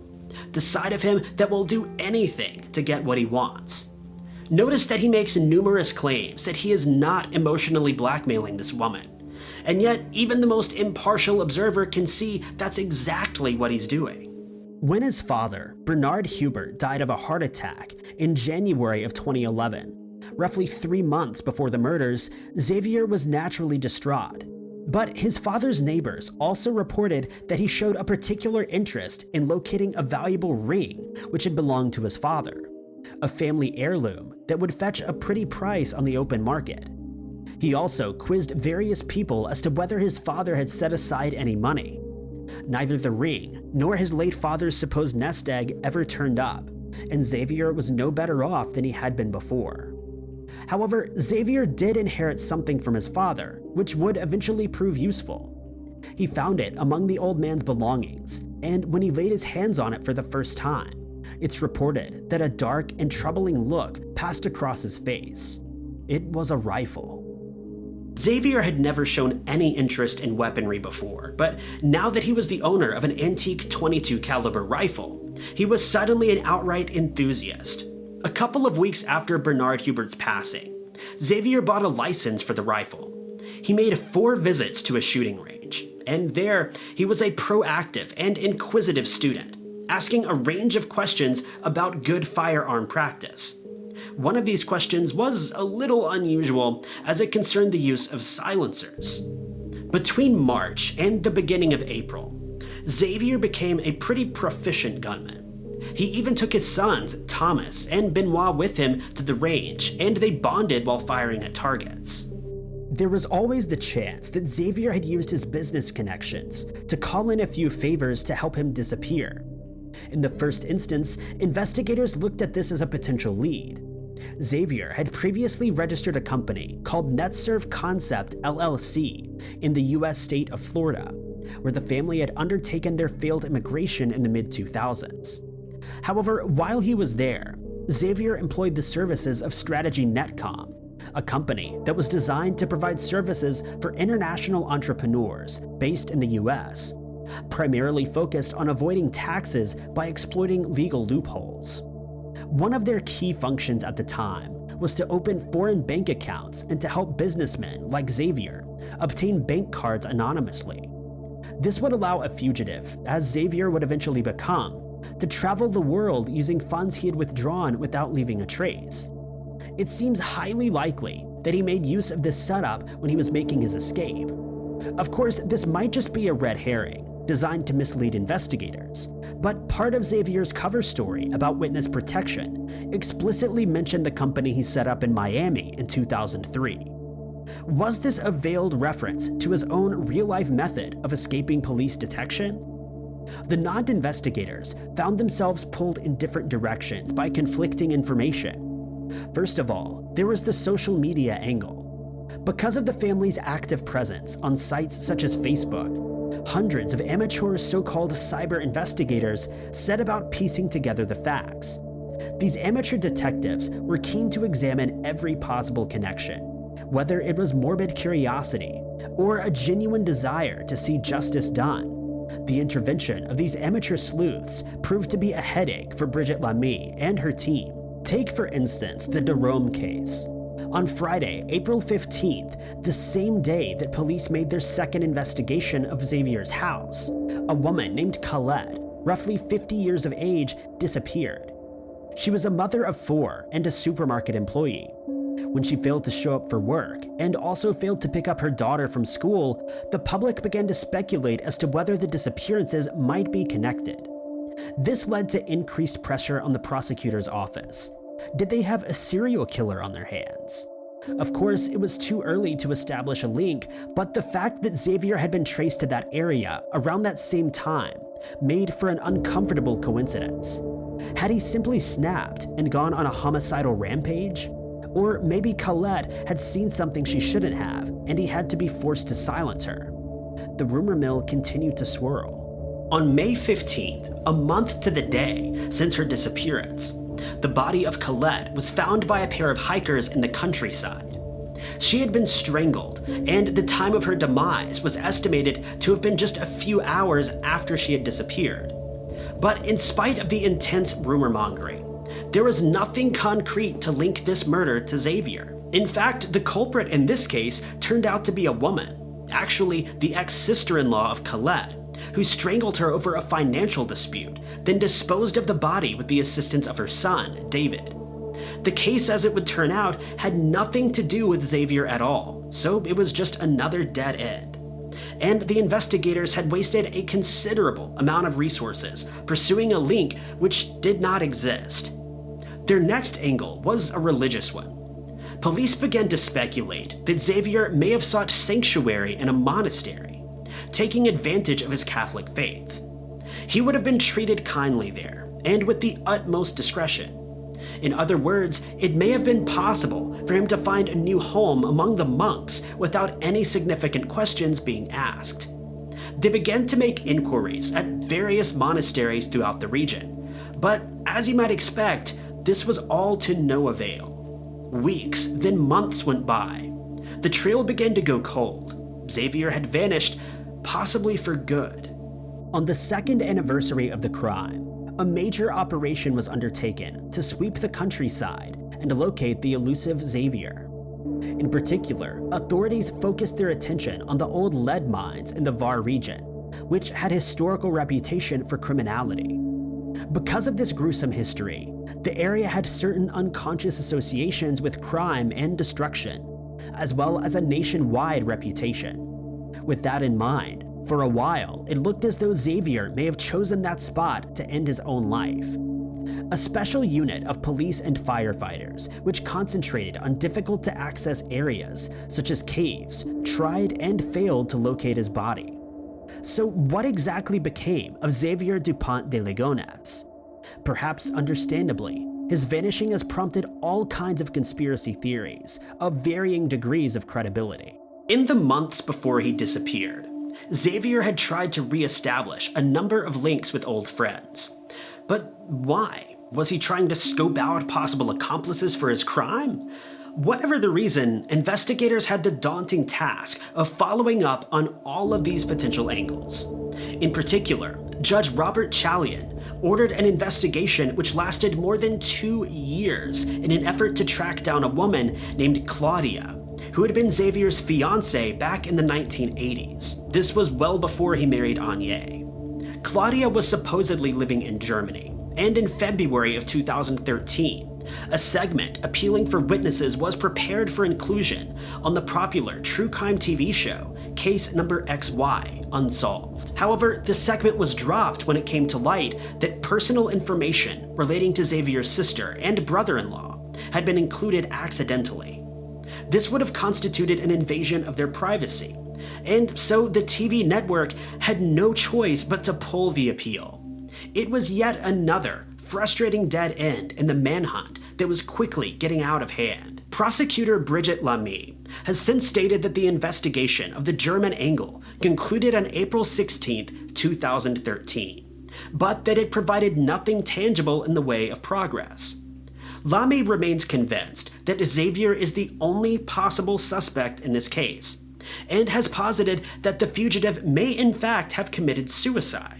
The side of him that will do anything to get what he wants. Notice that he makes numerous claims that he is not emotionally blackmailing this woman. And yet, even the most impartial observer can see that's exactly what he's doing. When his father, Bernard Hubert, died of a heart attack in January of 2011, roughly 3 months before the murders, Xavier was naturally distraught. But his father's neighbors also reported that he showed a particular interest in locating a valuable ring which had belonged to his father, a family heirloom that would fetch a pretty price on the open market. He also quizzed various people as to whether his father had set aside any money. Neither the ring nor his late father's supposed nest egg ever turned up, and Xavier was no better off than he had been before. However, Xavier did inherit something from his father, which would eventually prove useful. He found it among the old man's belongings, and when he laid his hands on it for the first time, it's reported that a dark and troubling look passed across his face. It was a rifle. Xavier had never shown any interest in weaponry before, but now that he was the owner of an antique .22 caliber rifle, he was suddenly an outright enthusiast. A couple of weeks after Bernard Hubert's passing, Xavier bought a license for the rifle. He made 4 visits to a shooting range, and there he was a proactive and inquisitive student, asking a range of questions about good firearm practice. One of these questions was a little unusual as it concerned the use of silencers. Between March and the beginning of April, Xavier became a pretty proficient gunman. He even took his sons, Thomas and Benoit, with him to the range, and they bonded while firing at targets. There was always the chance that Xavier had used his business connections to call in a few favors to help him disappear. In the first instance, investigators looked at this as a potential lead. Xavier had previously registered a company called NetServe Concept LLC in the US state of Florida, where the family had undertaken their failed immigration in the mid-2000s. However, while he was there, Xavier employed the services of Strategy Netcom, a company that was designed to provide services for international entrepreneurs based in the US, primarily focused on avoiding taxes by exploiting legal loopholes. One of their key functions at the time was to open foreign bank accounts and to help businessmen like Xavier obtain bank cards anonymously. This would allow a fugitive, as Xavier would eventually become, to travel the world using funds he had withdrawn without leaving a trace. It seems highly likely that he made use of this setup when he was making his escape. Of course, this might just be a red herring, designed to mislead investigators, but part of Xavier's cover story about witness protection explicitly mentioned the company he set up in Miami in 2003. Was this a veiled reference to his own real-life method of escaping police detection? The Nantes investigators found themselves pulled in different directions by conflicting information. First of all, there was the social media angle. Because of the family's active presence on sites such as Facebook, hundreds of amateur so-called cyber investigators set about piecing together the facts. These amateur detectives were keen to examine every possible connection, whether it was morbid curiosity or a genuine desire to see justice done. The intervention of these amateur sleuths proved to be a headache for Brigitte Lamy and her team. Take, for instance, the Derome case. On Friday, April 15th, the same day that police made their second investigation of Xavier's house, a woman named Colette, roughly 50 years of age, disappeared. She was a mother of 4 and a supermarket employee. When she failed to show up for work and also failed to pick up her daughter from school, the public began to speculate as to whether the disappearances might be connected. This led to increased pressure on the prosecutor's office. Did they have a serial killer on their hands? Of course, it was too early to establish a link, but the fact that Xavier had been traced to that area around that same time made for an uncomfortable coincidence. Had he simply snapped and gone on a homicidal rampage? Or maybe Colette had seen something she shouldn't have, and he had to be forced to silence her. The rumor mill continued to swirl. On May 15th, a month to the day since her disappearance, the body of Colette was found by a pair of hikers in the countryside. She had been strangled, and the time of her demise was estimated to have been just a few hours after she had disappeared. But in spite of the intense rumor-mongering, there was nothing concrete to link this murder to Xavier. In fact, the culprit in this case turned out to be a woman, actually the ex-sister-in-law of Colette, who strangled her over a financial dispute, then disposed of the body with the assistance of her son, David. The case, as it would turn out, had nothing to do with Xavier at all, so it was just another dead end. And the investigators had wasted a considerable amount of resources pursuing a link which did not exist. Their next angle was a religious one. Police began to speculate that Xavier may have sought sanctuary in a monastery, taking advantage of his Catholic faith. He would have been treated kindly there, and with the utmost discretion. In other words, it may have been possible for him to find a new home among the monks without any significant questions being asked. They began to make inquiries at various monasteries throughout the region, but as you might expect, this was all to no avail. Weeks, then months went by. The trail began to go cold. Xavier had vanished, possibly for good. On the second anniversary of the crime, a major operation was undertaken to sweep the countryside and locate the elusive Xavier. In particular, authorities focused their attention on the old lead mines in the Var region, which had historical reputation for criminality. Because of this gruesome history, the area had certain unconscious associations with crime and destruction, as well as a nationwide reputation. with that in mind, for a while, it looked as though Xavier may have chosen that spot to end his own life. A special unit of police and firefighters, which concentrated on difficult-to-access areas, such as caves, tried and failed to locate his body. So what exactly became of Xavier Dupont de Ligonnés? Perhaps understandably, his vanishing has prompted all kinds of conspiracy theories of varying degrees of credibility. In the months before he disappeared, Xavier had tried to re-establish a number of links with old friends. But why? Was he trying to scope out possible accomplices for his crime? Whatever the reason, investigators had the daunting task of following up on all of these potential angles. In particular, Judge Robert Chalian ordered an investigation which lasted more than 2 years in an effort to track down a woman named Claudia, who had been Xavier's fiancée back in the 1980s. This was well before he married Anya. Claudia was supposedly living in Germany, and in February of 2013, a segment appealing for witnesses was prepared for inclusion on the popular true crime TV show Case Number XY Unsolved. However, the segment was dropped when it came to light that personal information relating to Xavier's sister and brother-in-law had been included accidentally. This would have constituted an invasion of their privacy, and so the TV network had no choice but to pull the appeal. It was yet another frustrating dead end in the manhunt that was quickly getting out of hand. Prosecutor Brigitte Lamy has since stated that the investigation of the German angle concluded on April 16, 2013, but that it provided nothing tangible in the way of progress. Lamy remains convinced that Xavier is the only possible suspect in this case, and has posited that the fugitive may in fact have committed suicide.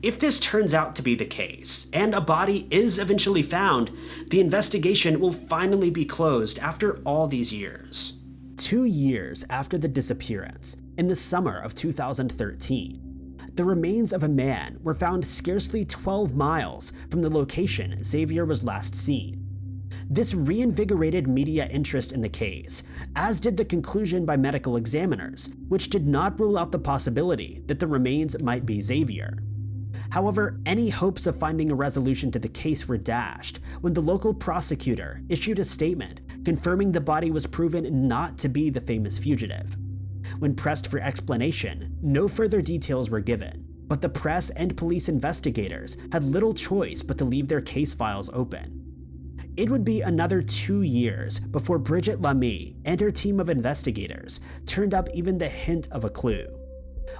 If this turns out to be the case, and a body is eventually found, the investigation will finally be closed after all these years. 2 years after the disappearance, in the summer of 2013, the remains of a man were found scarcely 12 miles from the location Xavier was last seen. This reinvigorated media interest in the case, as did the conclusion by medical examiners, which did not rule out the possibility that the remains might be Xavier. However, any hopes of finding a resolution to the case were dashed when the local prosecutor issued a statement confirming the body was proven not to be the famous fugitive. When pressed for explanation, no further details were given, but the press and police investigators had little choice but to leave their case files open. It would be another 2 years before Brigitte Lamy and her team of investigators turned up even the hint of a clue.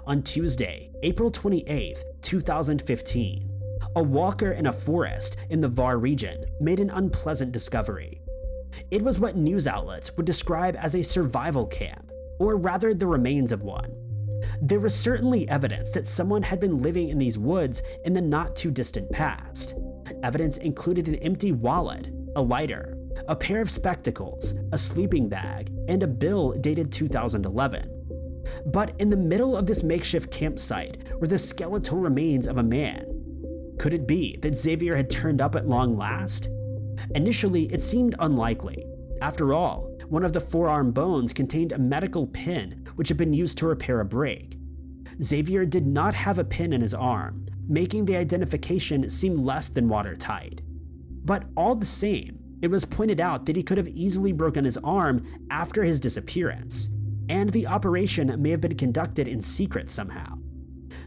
On Tuesday, April 28, 2015, a walker in a forest in the Var region made an unpleasant discovery. It was what news outlets would describe as a survival camp, or rather the remains of one. There was certainly evidence that someone had been living in these woods in the not-too-distant past. Evidence included an empty wallet, a lighter, a pair of spectacles, a sleeping bag, and a bill dated 2011. But in the middle of this makeshift campsite were the skeletal remains of a man. Could it be that Xavier had turned up at long last? Initially, it seemed unlikely. After all, one of the forearm bones contained a medical pin which had been used to repair a break. Xavier did not have a pin in his arm, making the identification seem less than watertight. But all the same, it was pointed out that he could have easily broken his arm after his disappearance, and the operation may have been conducted in secret somehow.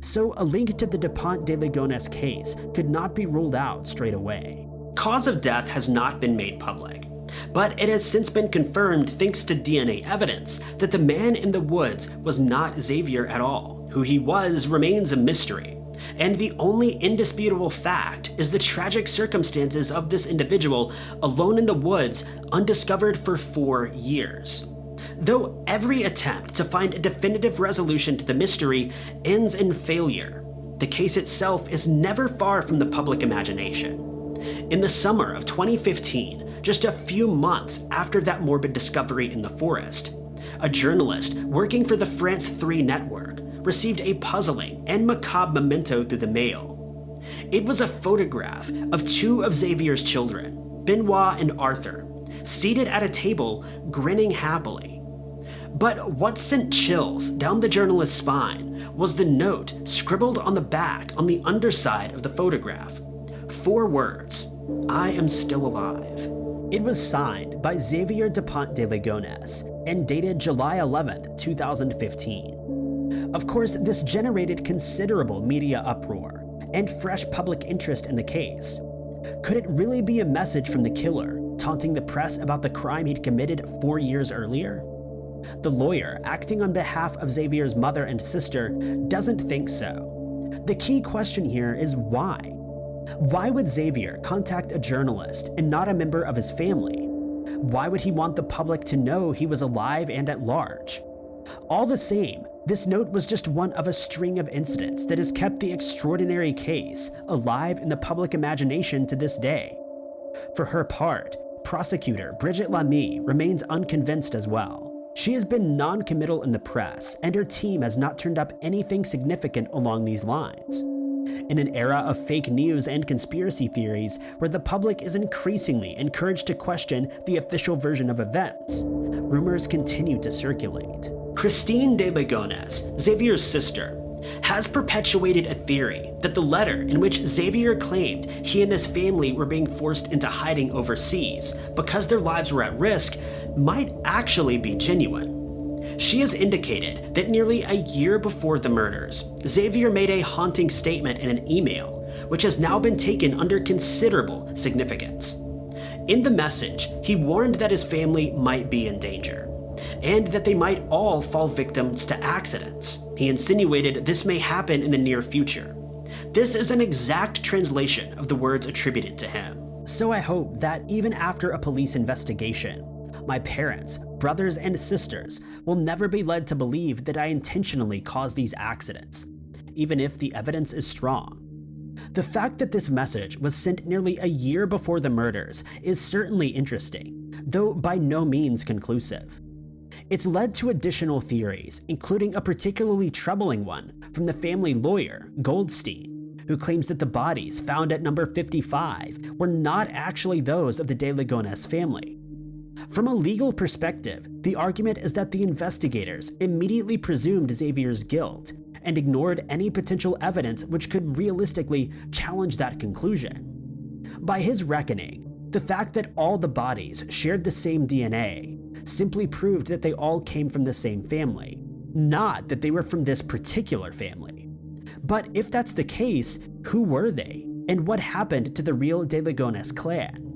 So a link to the Dupont de Ligonnés case could not be ruled out straight away. Cause of death has not been made public, but it has since been confirmed thanks to DNA evidence that the man in the woods was not Xavier at all. Who he was remains a mystery, and the only indisputable fact is the tragic circumstances of this individual alone in the woods, undiscovered for 4 years. Though every attempt to find a definitive resolution to the mystery ends in failure, the case itself is never far from the public imagination. In the summer of 2015, just a few months after that morbid discovery in the forest, a journalist working for the France 3 network received a puzzling and macabre memento through the mail. It was a photograph of 2 of Xavier's children, Benoit and Arthur, seated at a table, grinning happily. But what sent chills down the journalist's spine was the note scribbled on the back on the underside of the photograph. 4 words: "I am still alive." It was signed by Xavier Dupont de Ligonnés and dated July 11, 2015. Of course, this generated considerable media uproar and fresh public interest in the case. Could it really be a message from the killer, taunting the press about the crime he'd committed 4 years earlier? The lawyer, acting on behalf of Xavier's mother and sister, doesn't think so. The key question here is why? Why would Xavier contact a journalist and not a member of his family? Why would he want the public to know he was alive and at large? All the same, this note was just one of a string of incidents that has kept the extraordinary case alive in the public imagination to this day. For her part, prosecutor Bridget Lamy remains unconvinced as well. She has been non-committal in the press, and her team has not turned up anything significant along these lines. In an era of fake news and conspiracy theories, where the public is increasingly encouraged to question the official version of events, rumors continue to circulate. Christine de Ligonnés, Xavier's sister, has perpetuated a theory that the letter in which Xavier claimed he and his family were being forced into hiding overseas because their lives were at risk might actually be genuine. She has indicated that nearly a year before the murders, Xavier made a haunting statement in an email, which has now been taken under considerable significance. In the message, he warned that his family might be in danger, and that they might all fall victims to accidents. He insinuated this may happen in the near future. This is an exact translation of the words attributed to him. So I hope that even after a police investigation, my parents, brothers, and sisters will never be led to believe that I intentionally caused these accidents, even if the evidence is strong. The fact that this message was sent nearly a year before the murders is certainly interesting, though by no means conclusive. It's led to additional theories, including a particularly troubling one from the family lawyer, Goldstein, who claims that the bodies found at number 55 were not actually those of the de Ligonnès family. From a legal perspective, the argument is that the investigators immediately presumed Xavier's guilt and ignored any potential evidence which could realistically challenge that conclusion. By his reckoning, the fact that all the bodies shared the same DNA simply proved that they all came from the same family, not that they were from this particular family. But if that's the case, who were they, and what happened to the real de Ligonnès clan?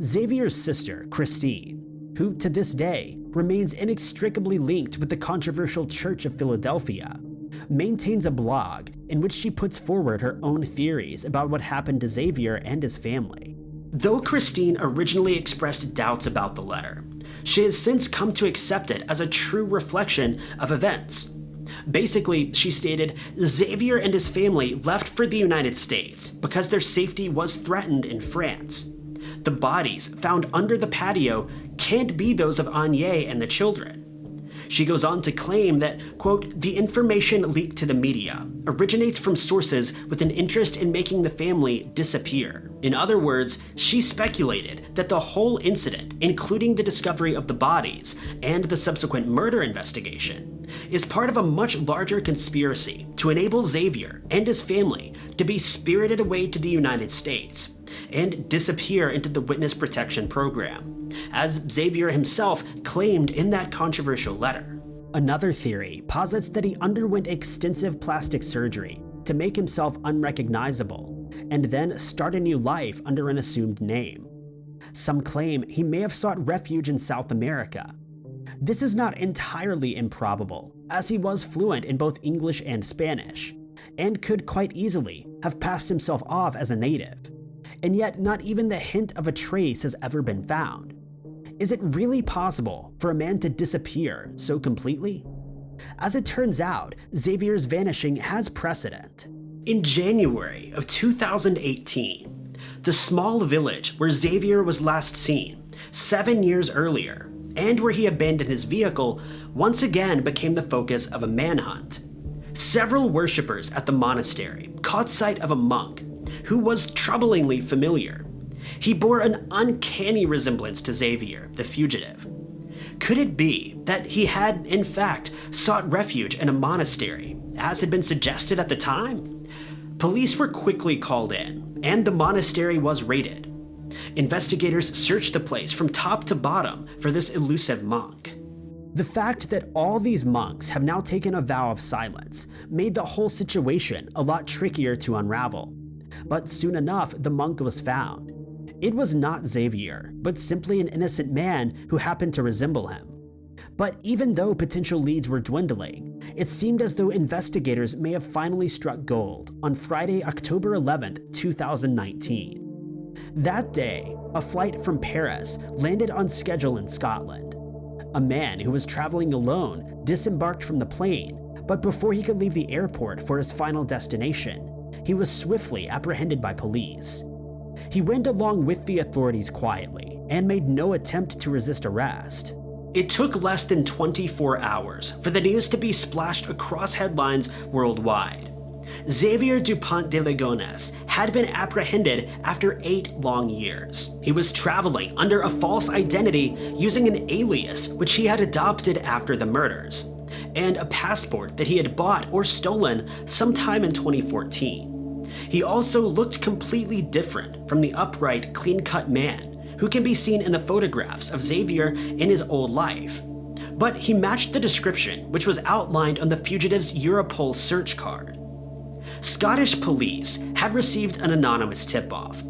Xavier's sister, Christine, who to this day remains inextricably linked with the controversial Church of Philadelphia, maintains a blog in which she puts forward her own theories about what happened to Xavier and his family. Though Christine originally expressed doubts about the letter, she has since come to accept it as a true reflection of events. Basically, she stated, Xavier and his family left for the United States because their safety was threatened in France. The bodies found under the patio can't be those of Anye and the children. She goes on to claim that, quote, the information leaked to the media originates from sources with an interest in making the family disappear. In other words, she speculated that the whole incident, including the discovery of the bodies and the subsequent murder investigation, is part of a much larger conspiracy to enable Xavier and his family to be spirited away to the United States and disappear into the witness protection program, as Xavier himself claimed in that controversial letter. Another theory posits that he underwent extensive plastic surgery to make himself unrecognizable, and then start a new life under an assumed name. Some claim he may have sought refuge in South America. This is not entirely improbable, as he was fluent in both English and Spanish, and could quite easily have passed himself off as a native. And yet not even the hint of a trace has ever been found. Is it really possible for a man to disappear so completely? As it turns out, Xavier's vanishing has precedent. In January of 2018, the small village where Xavier was last seen 7 years earlier, and where he abandoned his vehicle, once again became the focus of a manhunt. Several worshippers at the monastery caught sight of a monk who was troublingly familiar. He bore an uncanny resemblance to Xavier, the fugitive. Could it be that he had, in fact, sought refuge in a monastery, as had been suggested at the time? Police were quickly called in, and the monastery was raided. Investigators searched the place from top to bottom for this elusive monk. The fact that all these monks have now taken a vow of silence made the whole situation a lot trickier to unravel. But soon enough, the monk was found. It was not Xavier, but simply an innocent man who happened to resemble him. But even though potential leads were dwindling, it seemed as though investigators may have finally struck gold on Friday, October 11th, 2019. That day, a flight from Paris landed on schedule in Scotland. A man who was traveling alone disembarked from the plane, but before he could leave the airport for his final destination, he was swiftly apprehended by police. He went along with the authorities quietly and made no attempt to resist arrest. It took less than 24 hours for the news to be splashed across headlines worldwide. Xavier Dupont de Ligonnés had been apprehended after 8 long years. He was traveling under a false identity using an alias which he had adopted after the murders, and a passport that he had bought or stolen sometime in 2014. He also looked completely different from the upright, clean-cut man who can be seen in the photographs of Xavier in his old life. But he matched the description which was outlined on the fugitive's Europol search card. Scottish police had received an anonymous tip-off,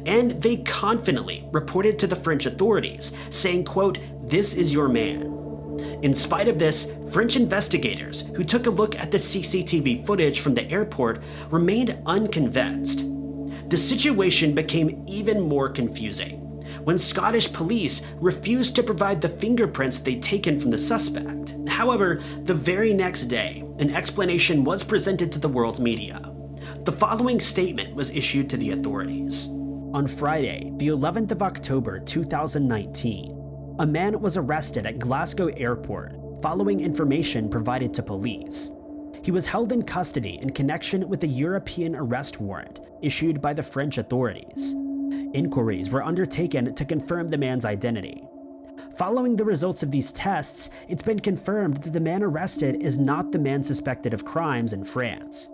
and they confidently reported to the French authorities, saying, quote, "This is your man." In spite of this, French investigators who took a look at the CCTV footage from the airport remained unconvinced. The situation became even more confusing when Scottish police refused to provide the fingerprints they'd taken from the suspect. However, the very next day, an explanation was presented to the world's media. The following statement was issued to the authorities. On Friday, the 11th of October 2019, a man was arrested at Glasgow Airport following information provided to police. He was held in custody in connection with a European arrest warrant issued by the French authorities. Inquiries were undertaken to confirm the man's identity. Following the results of these tests, it's been confirmed that the man arrested is not the man suspected of crimes in France.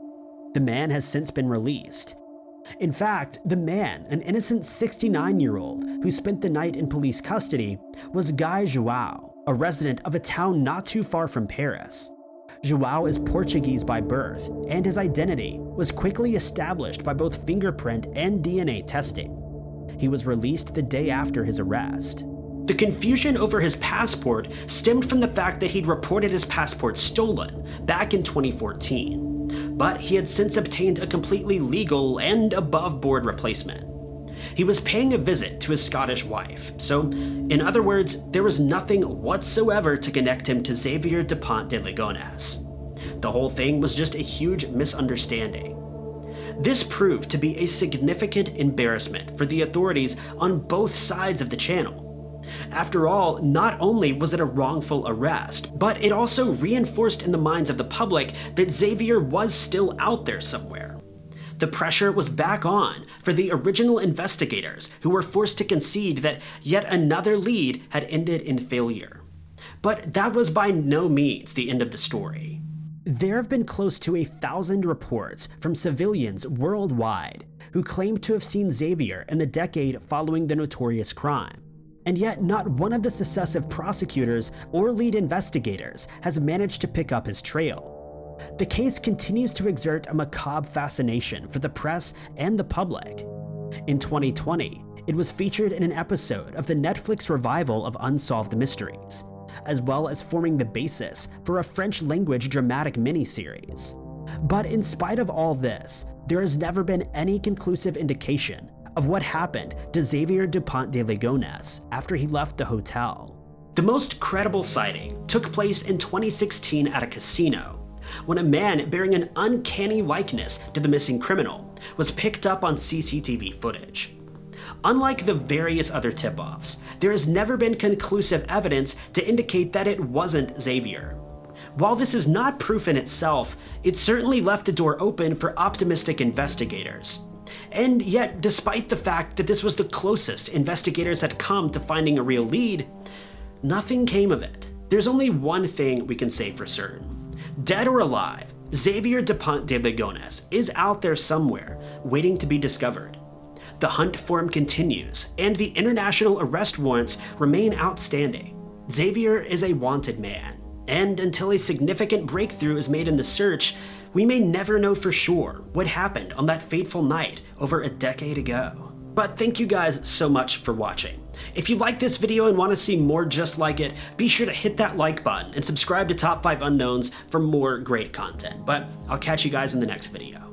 The man has since been released. In fact, the man, an innocent 69-year-old who spent the night in police custody, was Guy João, a resident of a town not too far from Paris. João is Portuguese by birth, and his identity was quickly established by both fingerprint and DNA testing. He was released the day after his arrest. The confusion over his passport stemmed from the fact that he'd reported his passport stolen back in 2014, but he had since obtained a completely legal and above-board replacement. He was paying a visit to his Scottish wife, so, in other words, there was nothing whatsoever to connect him to Xavier Dupont de Ligonnés. The whole thing was just a huge misunderstanding. This proved to be a significant embarrassment for the authorities on both sides of the channel. After all, not only was it a wrongful arrest, but it also reinforced in the minds of the public that Xavier was still out there somewhere. The pressure was back on for the original investigators, who were forced to concede that yet another lead had ended in failure. But that was by no means the end of the story. There have been close to 1,000 reports from civilians worldwide who claim to have seen Xavier in the decade following the notorious crime. And yet not one of the successive prosecutors or lead investigators has managed to pick up his trail. The case continues to exert a macabre fascination for the press and the public. In 2020, it was featured in an episode of the Netflix revival of Unsolved Mysteries, as well as forming the basis for a French-language dramatic miniseries. But in spite of all this, there has never been any conclusive indication of what happened to Xavier Dupont de Ligonnés after he left the hotel. The most credible sighting took place in 2016 at a casino, when a man bearing an uncanny likeness to the missing criminal was picked up on CCTV footage. Unlike the various other tip-offs, there has never been conclusive evidence to indicate that it wasn't Xavier. While this is not proof in itself, it certainly left the door open for optimistic investigators. And yet, despite the fact that this was the closest investigators had come to finding a real lead, nothing came of it. There's only one thing we can say for certain. Dead or alive, Xavier Dupont de Ligonnés is out there somewhere, waiting to be discovered. The hunt for him continues, and the international arrest warrants remain outstanding. Xavier is a wanted man, and until a significant breakthrough is made in the search, we may never know for sure what happened on that fateful night over a decade ago. But thank you guys so much for watching. If you like this video and want to see more just like it, be sure to hit that like button and subscribe to Top 5 Unknowns for more great content. But I'll catch you guys in the next video.